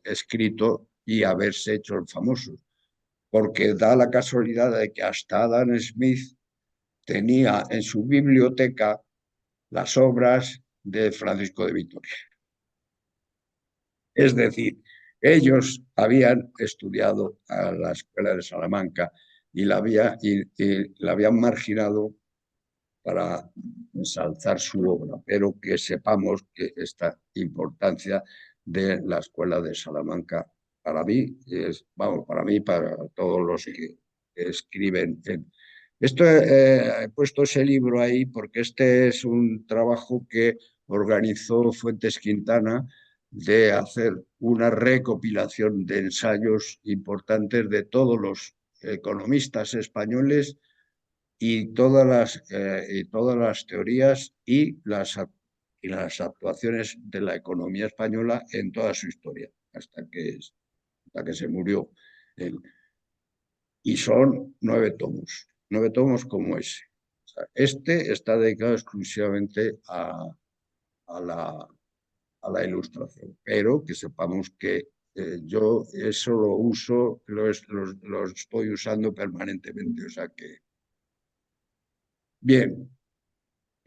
escrito y haberse hecho famosos. Porque da la casualidad de que hasta Adam Smith tenía en su biblioteca las obras de Francisco de Vitoria. Es decir, ellos habían estudiado a la Escuela de Salamanca y la habían marginado para ensalzar su obra, pero que sepamos que esta importancia de la Escuela de Salamanca para mí para mí, para todos los que escriben he puesto ese libro ahí porque este es un trabajo que organizó Fuentes Quintana, de hacer una recopilación de ensayos importantes de todos los economistas españoles y todas las teorías y las actuaciones de la economía española en toda su historia, hasta que se murió. Y son 9 tomos como ese. O sea, este está dedicado exclusivamente a la ilustración, pero que sepamos que yo eso lo uso, lo estoy usando permanentemente. O sea que, bien.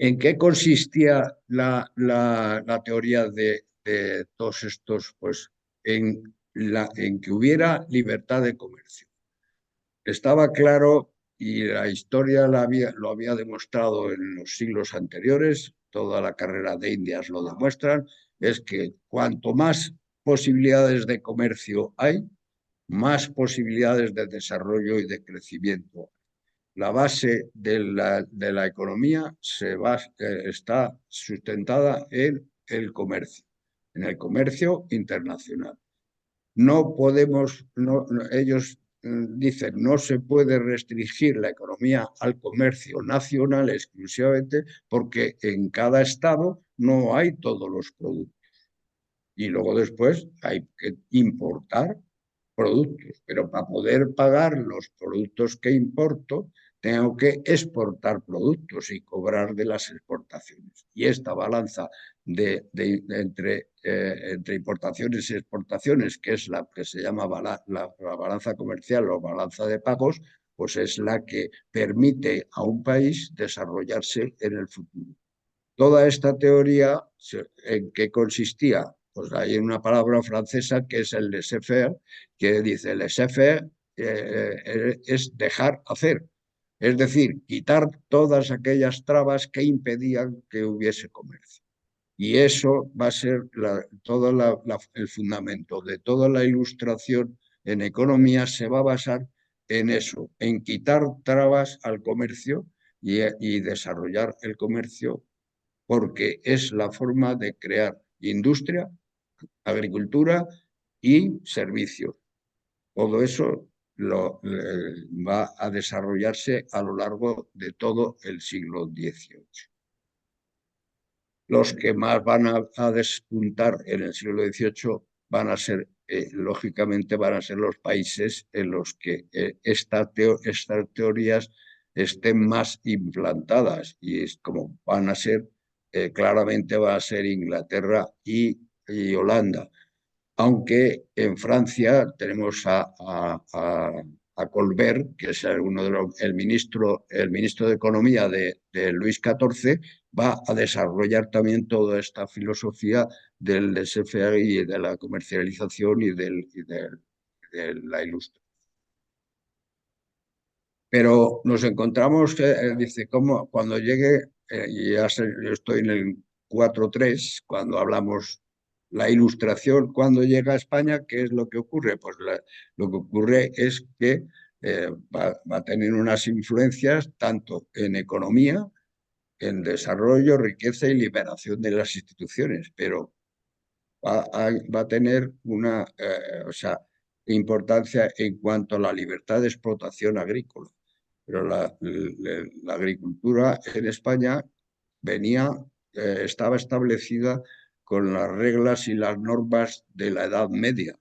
¿En qué consistía la teoría de todos estos? Pues en que hubiera libertad de comercio. Estaba claro, y la historia lo había demostrado en los siglos anteriores, toda la carrera de Indias lo demuestran, es que cuanto más posibilidades de comercio hay, más posibilidades de desarrollo y de crecimiento. La base de la economía está sustentada en el comercio, en el comercio internacional. No podemos, ellos dicen, no se puede restringir la economía al comercio nacional exclusivamente, porque en cada estado no hay todos los productos. Y luego después hay que importar productos, pero para poder pagar los productos que importo, tengo que exportar productos y cobrar de las exportaciones. Y esta balanza entre importaciones y exportaciones, que es la que se llama la balanza comercial o balanza de pagos, pues es la que permite a un país desarrollarse en el futuro. Toda esta teoría, ¿en qué consistía? Pues hay una palabra francesa que es el laissez-faire, que dice laissez-faire es dejar hacer, es decir, quitar todas aquellas trabas que impedían que hubiese comercio. Y eso va a ser el fundamento de toda la ilustración en economía. Se va a basar en eso, en quitar trabas al comercio y desarrollar el comercio, porque es la forma de crear industria, agricultura y servicios. Todo eso va a desarrollarse a lo largo de todo el siglo XVIII. Los que más van a despuntar en el siglo XVIII van a ser, lógicamente, van a ser los países en los que estas teorías estén más implantadas, y es como van a ser, claramente va a ser Inglaterra y Holanda. Aunque en Francia tenemos a Colbert, que es el ministro de Economía de Luis XIV, va a desarrollar también toda esta filosofía del laissez-faire y de la comercialización de la ilustración. Pero nos encontramos, dice, cuando llegue, yo estoy en el 4.3, cuando hablamos La Ilustración, cuando llega a España, ¿qué es lo que ocurre? Pues lo que ocurre es que va a tener unas influencias tanto en economía, en desarrollo, riqueza y liberación de las instituciones, pero va a tener una o sea, importancia en cuanto a la libertad de explotación agrícola. Pero la agricultura en España venía, estaba establecida con las reglas y las normas de la Edad Media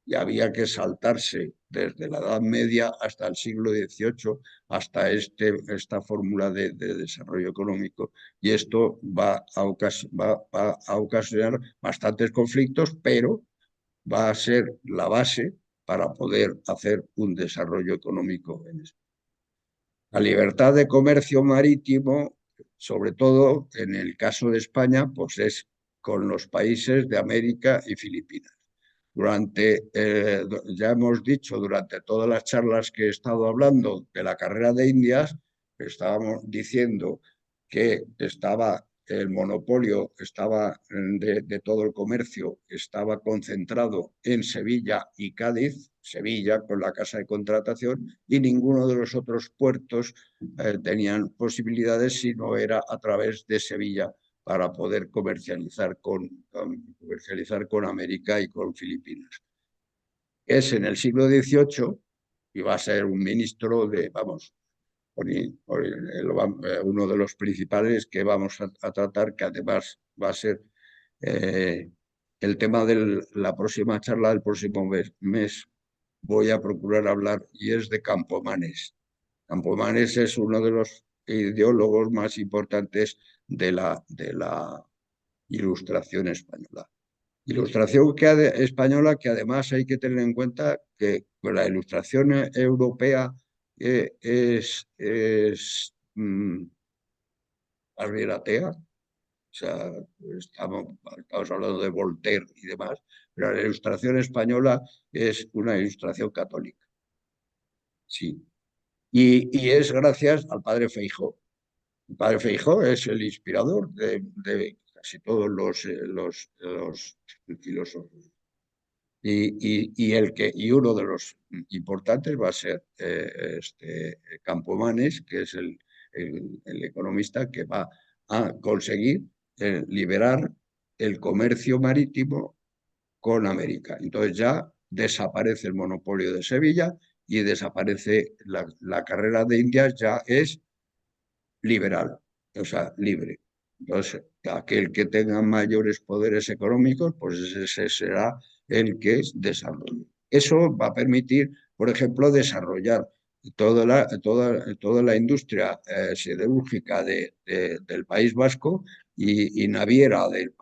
y había que saltarse desde la Edad Media hasta el siglo XVIII, hasta esta fórmula de desarrollo económico. Y esto va a ocasionar bastantes conflictos, pero va a ser la base para poder hacer un desarrollo económico en España. La libertad de comercio marítimo, sobre todo en el caso de España, pues es con los países de América y Filipinas. Ya hemos dicho durante todas las charlas que he estado hablando de la carrera de Indias, estábamos diciendo que estaba el monopolio de todo el comercio estaba concentrado en Sevilla y Cádiz, Sevilla con la casa de contratación, y ninguno de los otros puertos tenían posibilidades si no era a través de Sevilla para poder comercializar con América y con Filipinas. Es en el siglo XVIII y va a ser un ministro vamos, uno de los principales que vamos a tratar, que además va a ser el tema de la próxima charla del próximo mes. Voy a procurar hablar y es de Campomanes. Campomanes es uno de los ideólogos más importantes de la Ilustración española. Ilustración española que además hay que tener en cuenta que la Ilustración europea es más bien atea. O sea, estamos hablando de Voltaire y demás, pero la Ilustración española es una ilustración católica. Sí. Y es gracias al padre Feijó. El padre Feijó es el inspirador de casi todos los filósofos. Y uno de los importantes va a ser Campomanes, que es el economista que va a conseguir liberar el comercio marítimo con América. Entonces ya desaparece el monopolio de Sevilla y desaparece la carrera de Indias, ya es liberal, o sea, libre. Entonces, aquel que tenga mayores poderes económicos, pues ese será el que desarrolle. Eso va a permitir, por ejemplo, desarrollar toda la industria siderúrgica del País Vasco y naviera del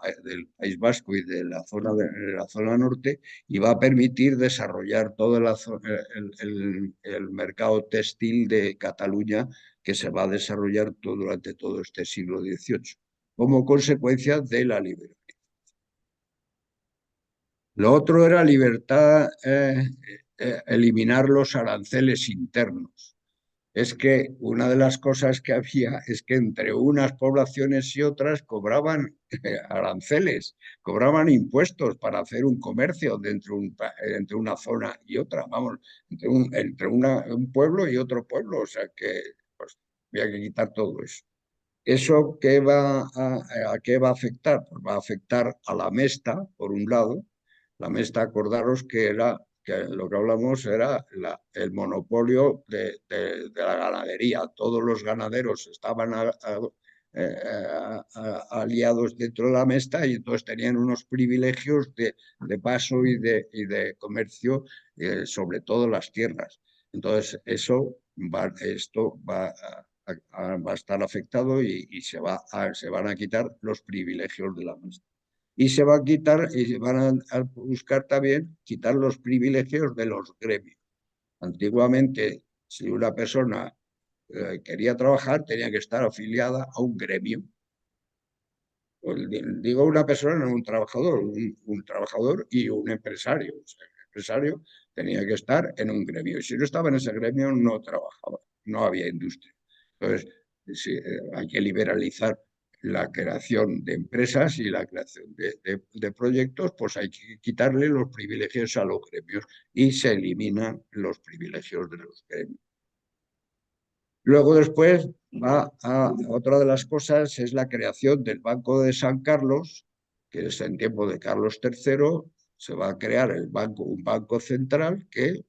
País Vasco y de la zona norte, y va a permitir desarrollar todo el mercado textil de Cataluña, que se va a desarrollar durante todo este siglo XVIII, como consecuencia de la libertad. Lo otro era libertad, eliminar los aranceles internos. Es que una de las cosas que había es que entre unas poblaciones y otras cobraban aranceles, cobraban impuestos para hacer un comercio entre una zona y otra, vamos, entre un pueblo y otro pueblo, o sea que pues, había que quitar todo eso. ¿Eso a qué va a afectar? Pues va a afectar a la mesta, por un lado. La mesta, acordaros que lo que hablamos era el monopolio de la ganadería. Todos los ganaderos estaban aliados dentro de la mesta y entonces tenían unos privilegios de paso y de comercio sobre todo las tierras. Entonces, esto va a estar afectado y se van a quitar los privilegios de la mesa. Y se va a quitar y van a buscar también quitar los privilegios de los gremios. Antiguamente, si una persona quería trabajar, tenía que estar afiliada a un gremio. Pues, digo una persona, no un trabajador, un trabajador y un empresario. O sea, el empresario tenía que estar en un gremio. Y si no estaba en ese gremio, no trabajaba, no había industria. Entonces, sí, hay que liberalizar la creación de empresas y la creación de proyectos, pues hay que quitarle los privilegios a los gremios y se eliminan los privilegios de los gremios. Luego después va a otra de las cosas, es la creación del Banco de San Carlos, que es en tiempo de Carlos III, se va a crear un banco central que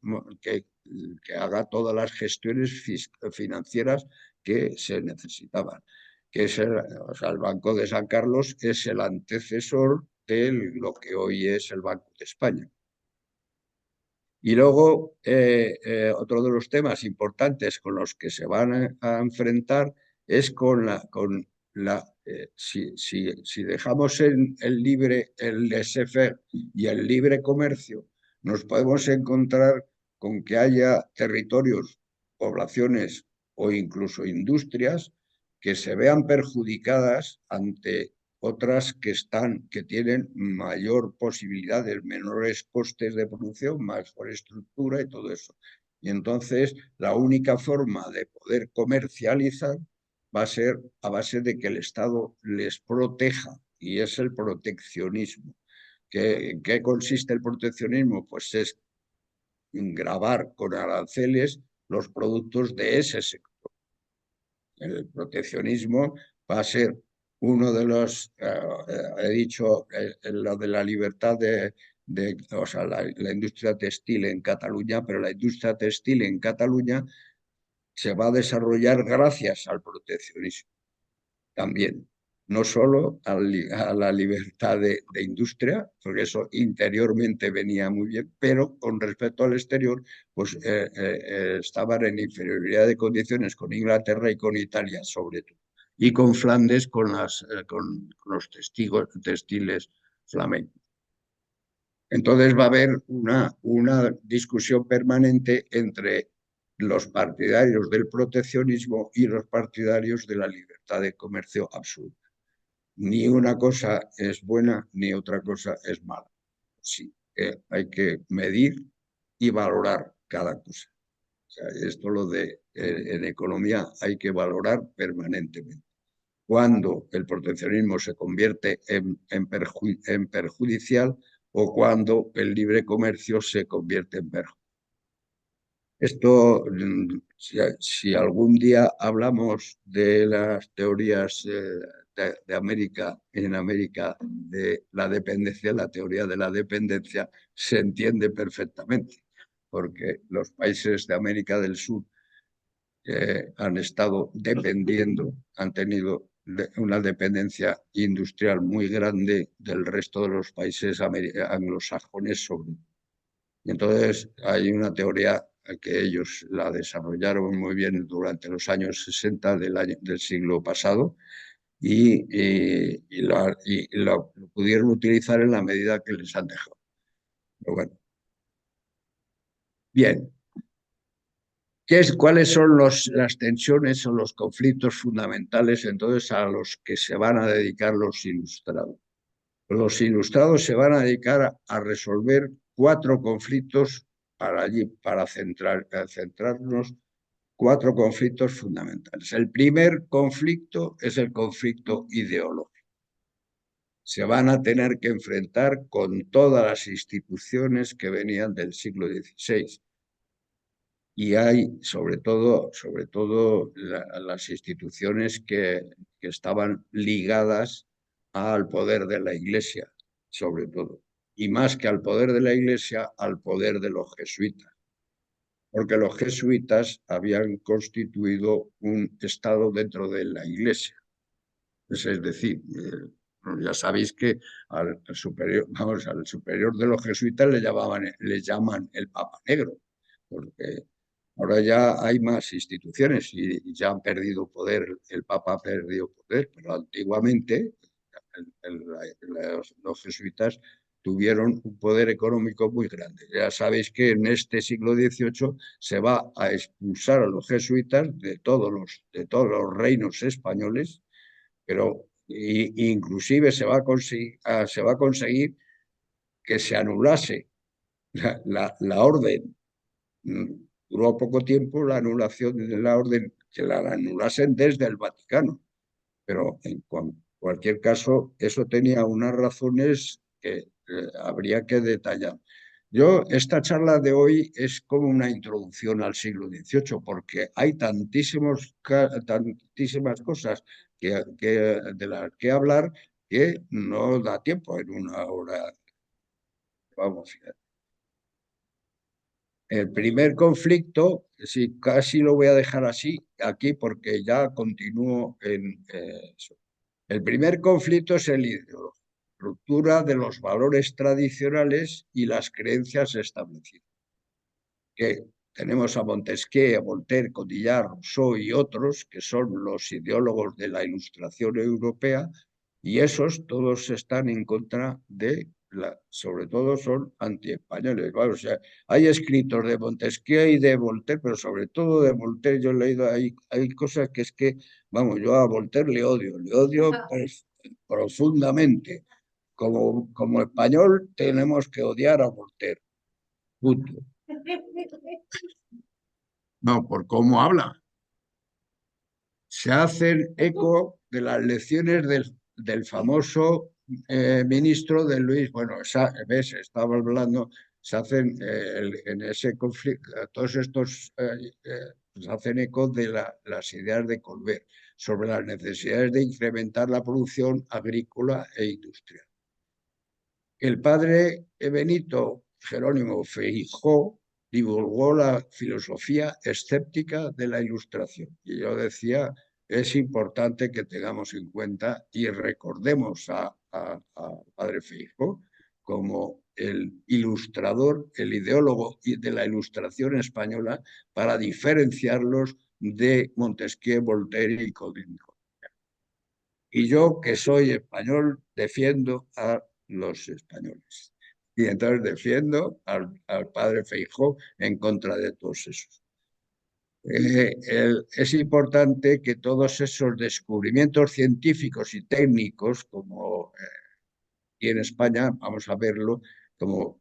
haga todas las gestiones financieras que se necesitaban. Que es o sea, el Banco de San Carlos es el antecesor de lo que hoy es el Banco de España. Y luego, otro de los temas importantes con los que se van a enfrentar es si dejamos el laissez-faire y el libre comercio, nos podemos encontrar con que haya territorios, poblaciones o incluso industrias que se vean perjudicadas ante otras que tienen mayor posibilidades, menores costes de producción, mejor estructura y todo eso. Y entonces la única forma de poder comercializar va a ser a base de que el Estado les proteja, y es el proteccionismo. ¿En qué consiste el proteccionismo? Pues es gravar con aranceles los productos de ese sector. El proteccionismo va a ser uno de los, he dicho, lo de la libertad o sea, la industria textil en Cataluña, pero la industria textil en Cataluña se va a desarrollar gracias al proteccionismo también. No solo a la libertad de industria, porque eso interiormente venía muy bien, pero con respecto al exterior, pues estaban en inferioridad de condiciones con Inglaterra y con Italia, sobre todo, y con Flandes con los textiles flamencos. Entonces va a haber una discusión permanente entre los partidarios del proteccionismo y los partidarios de la libertad de comercio absoluta. Ni una cosa es buena ni otra cosa es mala. Sí, hay que medir y valorar cada cosa. O sea, esto en economía hay que valorar permanentemente. Cuando el proteccionismo se convierte en perjudicial o cuando el libre comercio se convierte en perjudicial. Esto, si algún día hablamos de las teorías de América, en América, de la dependencia, la teoría de la dependencia se entiende perfectamente, porque los países de América del Sur han estado dependiendo, han tenido una dependencia industrial muy grande del resto de los países anglosajones sobre. Y entonces hay una teoría que ellos la desarrollaron muy bien durante los años 60 del siglo pasado lo pudieron utilizar en la medida que les han dejado. Pero bueno, bien. ¿Cuáles son las tensiones o los conflictos fundamentales entonces a los que se van a dedicar los ilustrados? Los ilustrados se van a dedicar a resolver 4 conflictos para centrarnos 4 conflictos fundamentales. El primer conflicto es el conflicto ideológico. Se van a tener que enfrentar con todas las instituciones que venían del siglo XVI. Y hay, sobre todo las instituciones que estaban ligadas al poder de la Iglesia, sobre todo. Y más que al poder de la Iglesia, al poder de los jesuitas. Porque los jesuitas habían constituido un Estado dentro de la Iglesia. Es decir, ya sabéis que al superior de los jesuitas le llaman el Papa Negro, porque ahora ya hay más instituciones y ya han perdido poder, el Papa ha perdido poder, pero antiguamente los jesuitas tuvieron un poder económico muy grande. Ya sabéis que en este siglo XVIII se va a expulsar a los jesuitas de todos los reinos españoles, pero inclusive se va a conseguir que se anulase la orden. Duró poco tiempo la anulación de la orden, que la anulasen desde el Vaticano, pero en cualquier caso, eso tenía unas razones que habría que detallar. Esta charla de hoy es como una introducción al siglo XVIII, porque hay tantísimas cosas de las que hablar que no da tiempo en una hora. Vamos, el primer conflicto, sí, casi lo voy a dejar así aquí porque ya continúo en eso. El primer conflicto es el ideológico, ruptura de los valores tradicionales y las creencias establecidas. Que tenemos a Montesquieu, a Voltaire, Cotillard, Rousseau y otros que son los ideólogos de la Ilustración europea, y esos todos están en contra sobre todo son antiespañoles. Claro, o sea, hay escritos de Montesquieu y de Voltaire, pero sobre todo de Voltaire yo he leído, hay cosas que es que, vamos, yo a Voltaire le odio pues, profundamente. Como español tenemos que odiar a Voltaire. Punto. No, por cómo habla. Se hacen eco de las lecciones del famoso ministro de Luis. Bueno, ves, estaba hablando, se hacen en ese conflicto, todos estos se hacen eco de las ideas de Colbert sobre las necesidades de incrementar la producción agrícola e industrial. El padre Benito Jerónimo Feijó divulgó la filosofía escéptica de la Ilustración. Y yo decía, es importante que tengamos en cuenta y recordemos a padre Feijó como el ilustrador, el ideólogo de la Ilustración española para diferenciarlos de Montesquieu, Voltaire y Codinco. Y yo, que soy español, defiendo a los españoles. Y entonces defiendo al padre Feijó en contra de todos esos. Es importante que todos esos descubrimientos científicos y técnicos, como y en España, vamos a verlo, como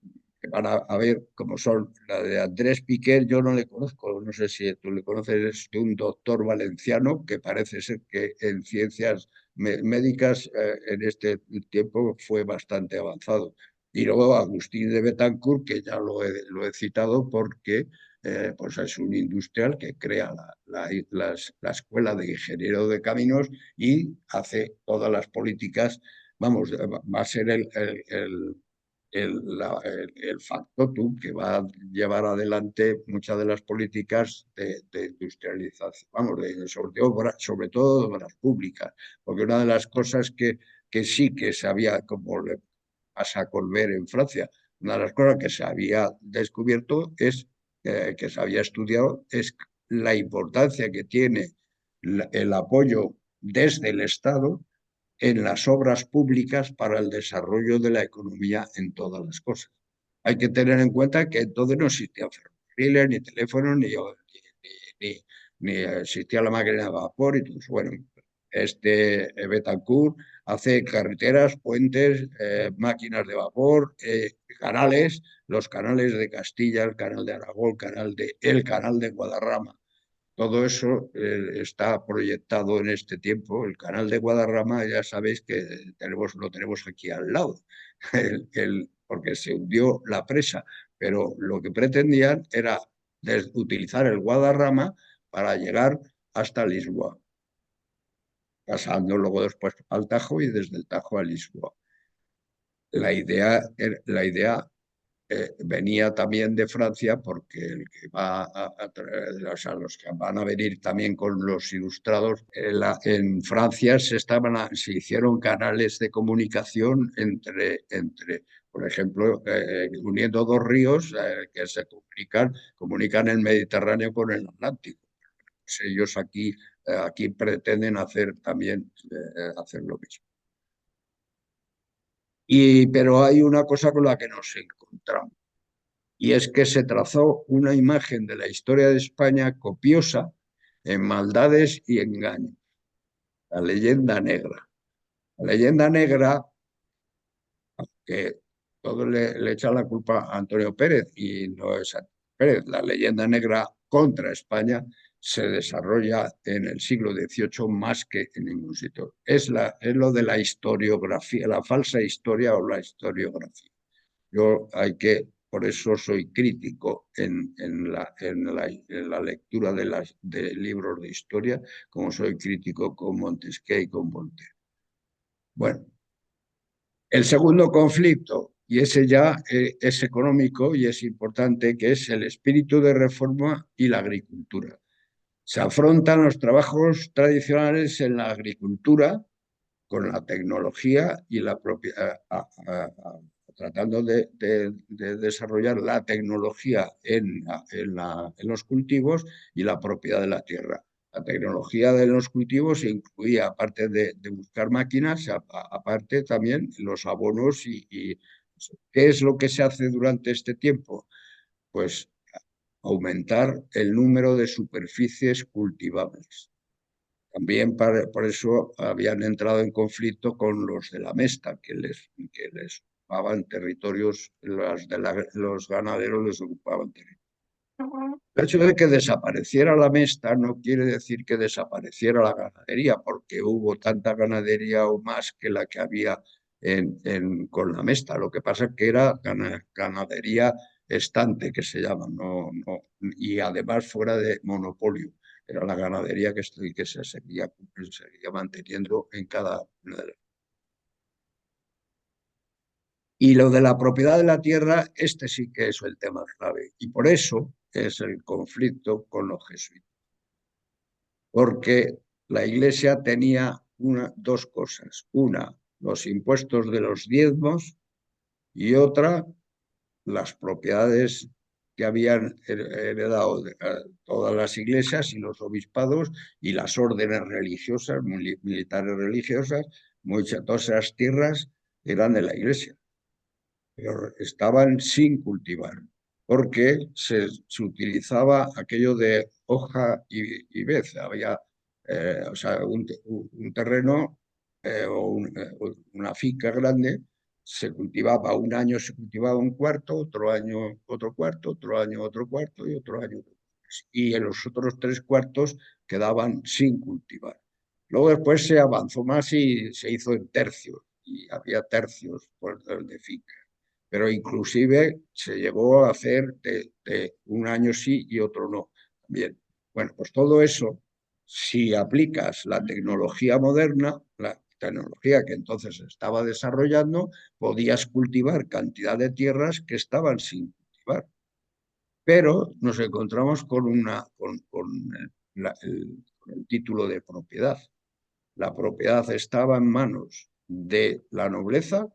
van a ver cómo son. La de Andrés Piquer, yo no le conozco, no sé si tú le conoces, es de un doctor valenciano que parece ser que en ciencias médicas en este tiempo fue bastante avanzado. Y luego Agustín de Betancourt, que ya lo he citado porque pues es un industrial que crea la Escuela de Ingeniero de Caminos y hace todas las políticas. Vamos, va a ser el factotum que va a llevar adelante muchas de las políticas de industrialización, vamos, sobre todo de obras públicas, porque una de las cosas que sí que se había, como le pasa a Colbert en Francia, una de las cosas que se había descubierto que se había estudiado, es la importancia que tiene el apoyo desde el Estado en las obras públicas para el desarrollo de la economía en todas las cosas. Hay que tener en cuenta que entonces no existían ferrocarriles, ni teléfonos, ni existía la máquina de vapor y todo eso. Bueno, Betancourt hace carreteras, puentes, máquinas de vapor, canales, los canales de Castilla, el canal de Aragón, el canal de Guadarrama. Todo eso está proyectado en este tiempo. El canal de Guadarrama, ya sabéis que lo tenemos aquí al lado, porque se hundió la presa, pero lo que pretendían era utilizar el Guadarrama para llegar hasta Lisboa, pasando luego después al Tajo y desde el Tajo a Lisboa. La idea venía también de Francia porque el que va a traer, o sea, los que van a venir también con los ilustrados, en Francia se hicieron canales de comunicación por ejemplo, uniendo dos ríos que se comunican el Mediterráneo con el Atlántico. Pues ellos aquí pretenden hacer también hacer lo mismo. Pero hay una cosa con la que nos encontramos, y es que se trazó una imagen de la historia de España copiosa en maldades y engaños. La leyenda negra. La leyenda negra, que todos le echan la culpa a Antonio Pérez y no es Antonio Pérez, la leyenda negra contra España se desarrolla en el siglo XVIII más que en ningún sitio. Es lo de la historiografía, la falsa historia o la historiografía. Por eso soy crítico en la lectura de libros de historia, como soy crítico con Montesquieu y con Voltaire. Bueno, el segundo conflicto, y ese ya es económico y es importante, que es el espíritu de reforma y la agricultura. Se afrontan los trabajos tradicionales en la agricultura con la tecnología y la propia, tratando de desarrollar la tecnología en los cultivos y la propiedad de la tierra. La tecnología de los cultivos incluía, aparte de buscar máquinas, aparte también los abonos y ¿qué es lo que se hace durante este tiempo? Pues aumentar el número de superficies cultivables. También por eso habían entrado en conflicto con los de la Mesta, que les ocupaban territorios, los ganaderos les ocupaban territorios. El hecho de que desapareciera la Mesta no quiere decir que desapareciera la ganadería, porque hubo tanta ganadería o más que la que había con la Mesta. Lo que pasa es que era ganadería estante, que se llama, y además fuera de monopolio. Era la ganadería que se seguía manteniendo en cada una de las. Y lo de la propiedad de la tierra, este sí que es el tema clave. Y por eso es el conflicto con los jesuitas. Porque la Iglesia tenía dos cosas. Una, los impuestos de los diezmos, y otra, las propiedades que habían heredado todas las iglesias y los obispados y las órdenes religiosas, militares religiosas. Todas esas tierras eran de la Iglesia, pero estaban sin cultivar, porque se utilizaba aquello de hoja y vez. Había o sea, un terreno una finca grande. Se cultivaba un año, se cultivaba un cuarto, otro año otro cuarto, otro año otro cuarto y otro año otro cuarto. Y en los otros 3 cuartos quedaban sin cultivar. Luego después se avanzó más y se hizo en tercios, y había tercios de finca, pero inclusive se llegó a hacer de un año sí y otro no. Bien, bueno, pues todo eso, si aplicas la tecnología moderna, la tecnología que entonces se estaba desarrollando, podías cultivar cantidad de tierras que estaban sin cultivar. Pero nos encontramos con el título de propiedad. La propiedad estaba en manos de la nobleza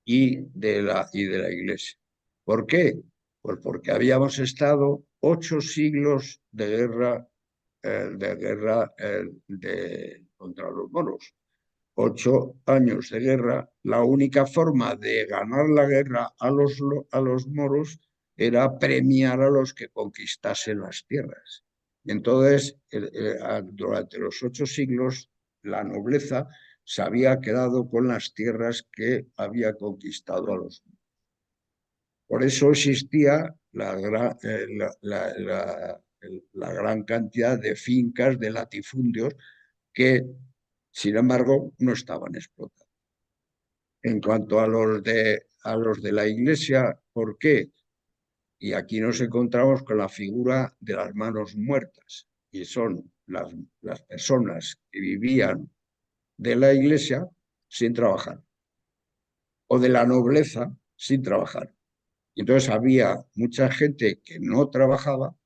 y de la Iglesia. ¿Por qué? Pues porque habíamos estado 8 siglos contra los moros. 8 años de guerra. La única forma de ganar la guerra a los moros era premiar a los que conquistasen las tierras. Y entonces, durante los 8 siglos, la nobleza se había quedado con las tierras que había conquistado a los moros. Por eso existía la gran cantidad de fincas, de latifundios, que, sin embargo, no estaban explotados. En cuanto a los de la Iglesia, ¿por qué? Y aquí nos encontramos con la figura de las manos muertas, y son las personas que vivían de la Iglesia sin trabajar, o de la nobleza sin trabajar. Y entonces había mucha gente que no trabajaba,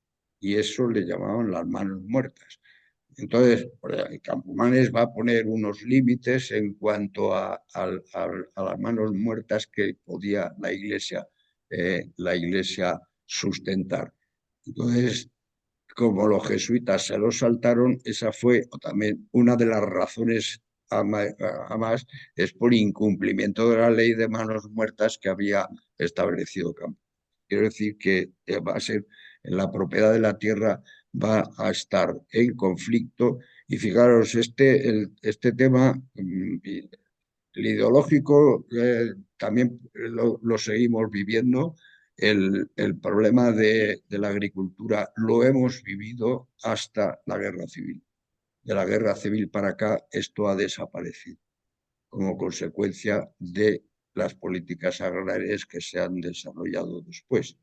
y eso le llamaban las manos muertas. Entonces, Campomanes va a poner unos límites en cuanto a las manos muertas que podía la Iglesia sustentar. Entonces, como los jesuitas se lo saltaron, esa fue también una de las razones a más, es por incumplimiento de la ley de manos muertas que había establecido Campomanes. Quiero decir que va a ser, en la propiedad de la tierra va a estar en conflicto. Y fijaros, este tema, el ideológico, también lo seguimos viviendo el problema de la agricultura lo hemos vivido hasta la guerra civil. De la guerra civil para acá esto ha desaparecido como consecuencia de las políticas agrarias que se han desarrollado después.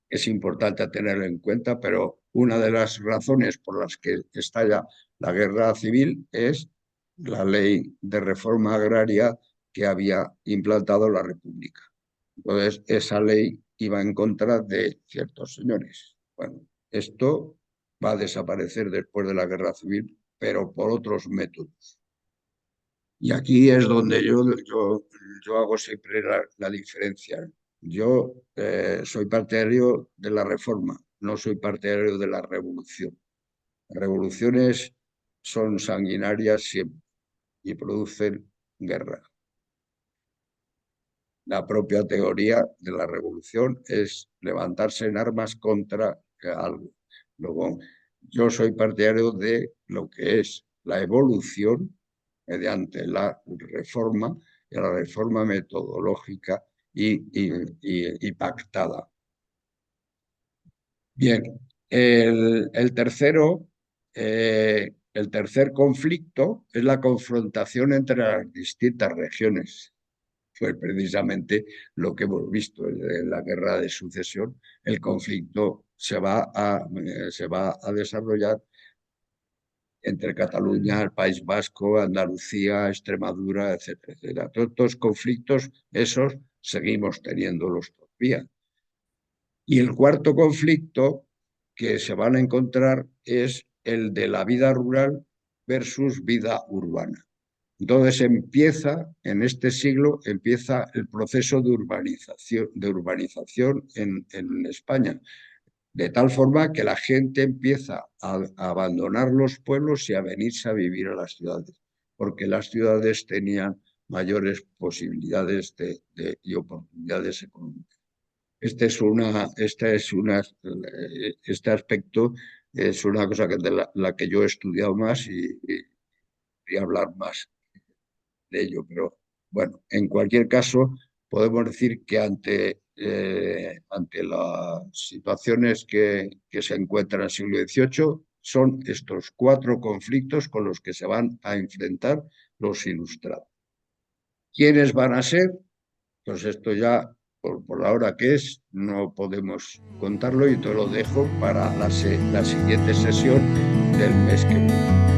Es importante tenerlo en cuenta, pero una de las razones por las que estalla la guerra civil es la ley de reforma agraria que había implantado la República. Entonces, esa ley iba en contra de ciertos señores. Bueno, esto va a desaparecer después de la guerra civil, pero por otros métodos. Y aquí es donde yo hago siempre la diferencia. Yo soy partidario de la reforma, no soy partidario de la revolución. Las revoluciones son sanguinarias siempre y producen guerra. La propia teoría de la revolución es levantarse en armas contra algo. Luego, yo soy partidario de lo que es la evolución mediante la reforma, y la reforma metodológica y pactada. Bien, el tercer conflicto es la confrontación entre las distintas regiones. Fue precisamente lo que hemos visto en la guerra de sucesión. El conflicto se va a desarrollar entre Cataluña, el País Vasco, Andalucía, Extremadura, etcétera, etcétera. Todos estos conflictos, esos seguimos teniéndolos todavía. Y el cuarto conflicto que se van a encontrar es el de la vida rural versus vida urbana. Entonces en este siglo, empieza el proceso de urbanización en España, de tal forma que la gente empieza a abandonar los pueblos y a venirse a vivir a las ciudades, porque las ciudades tenían mayores posibilidades y oportunidades económicas. Este aspecto es una cosa de la que yo he estudiado más y voy a hablar más de ello. Pero bueno, en cualquier caso, podemos decir que ante las situaciones que se encuentran en el siglo XVIII, son estos cuatro conflictos con los que se van a enfrentar los ilustrados. ¿Quiénes van a ser? Pues esto ya, por la hora que es, no podemos contarlo y te lo dejo para la siguiente sesión del mes que viene.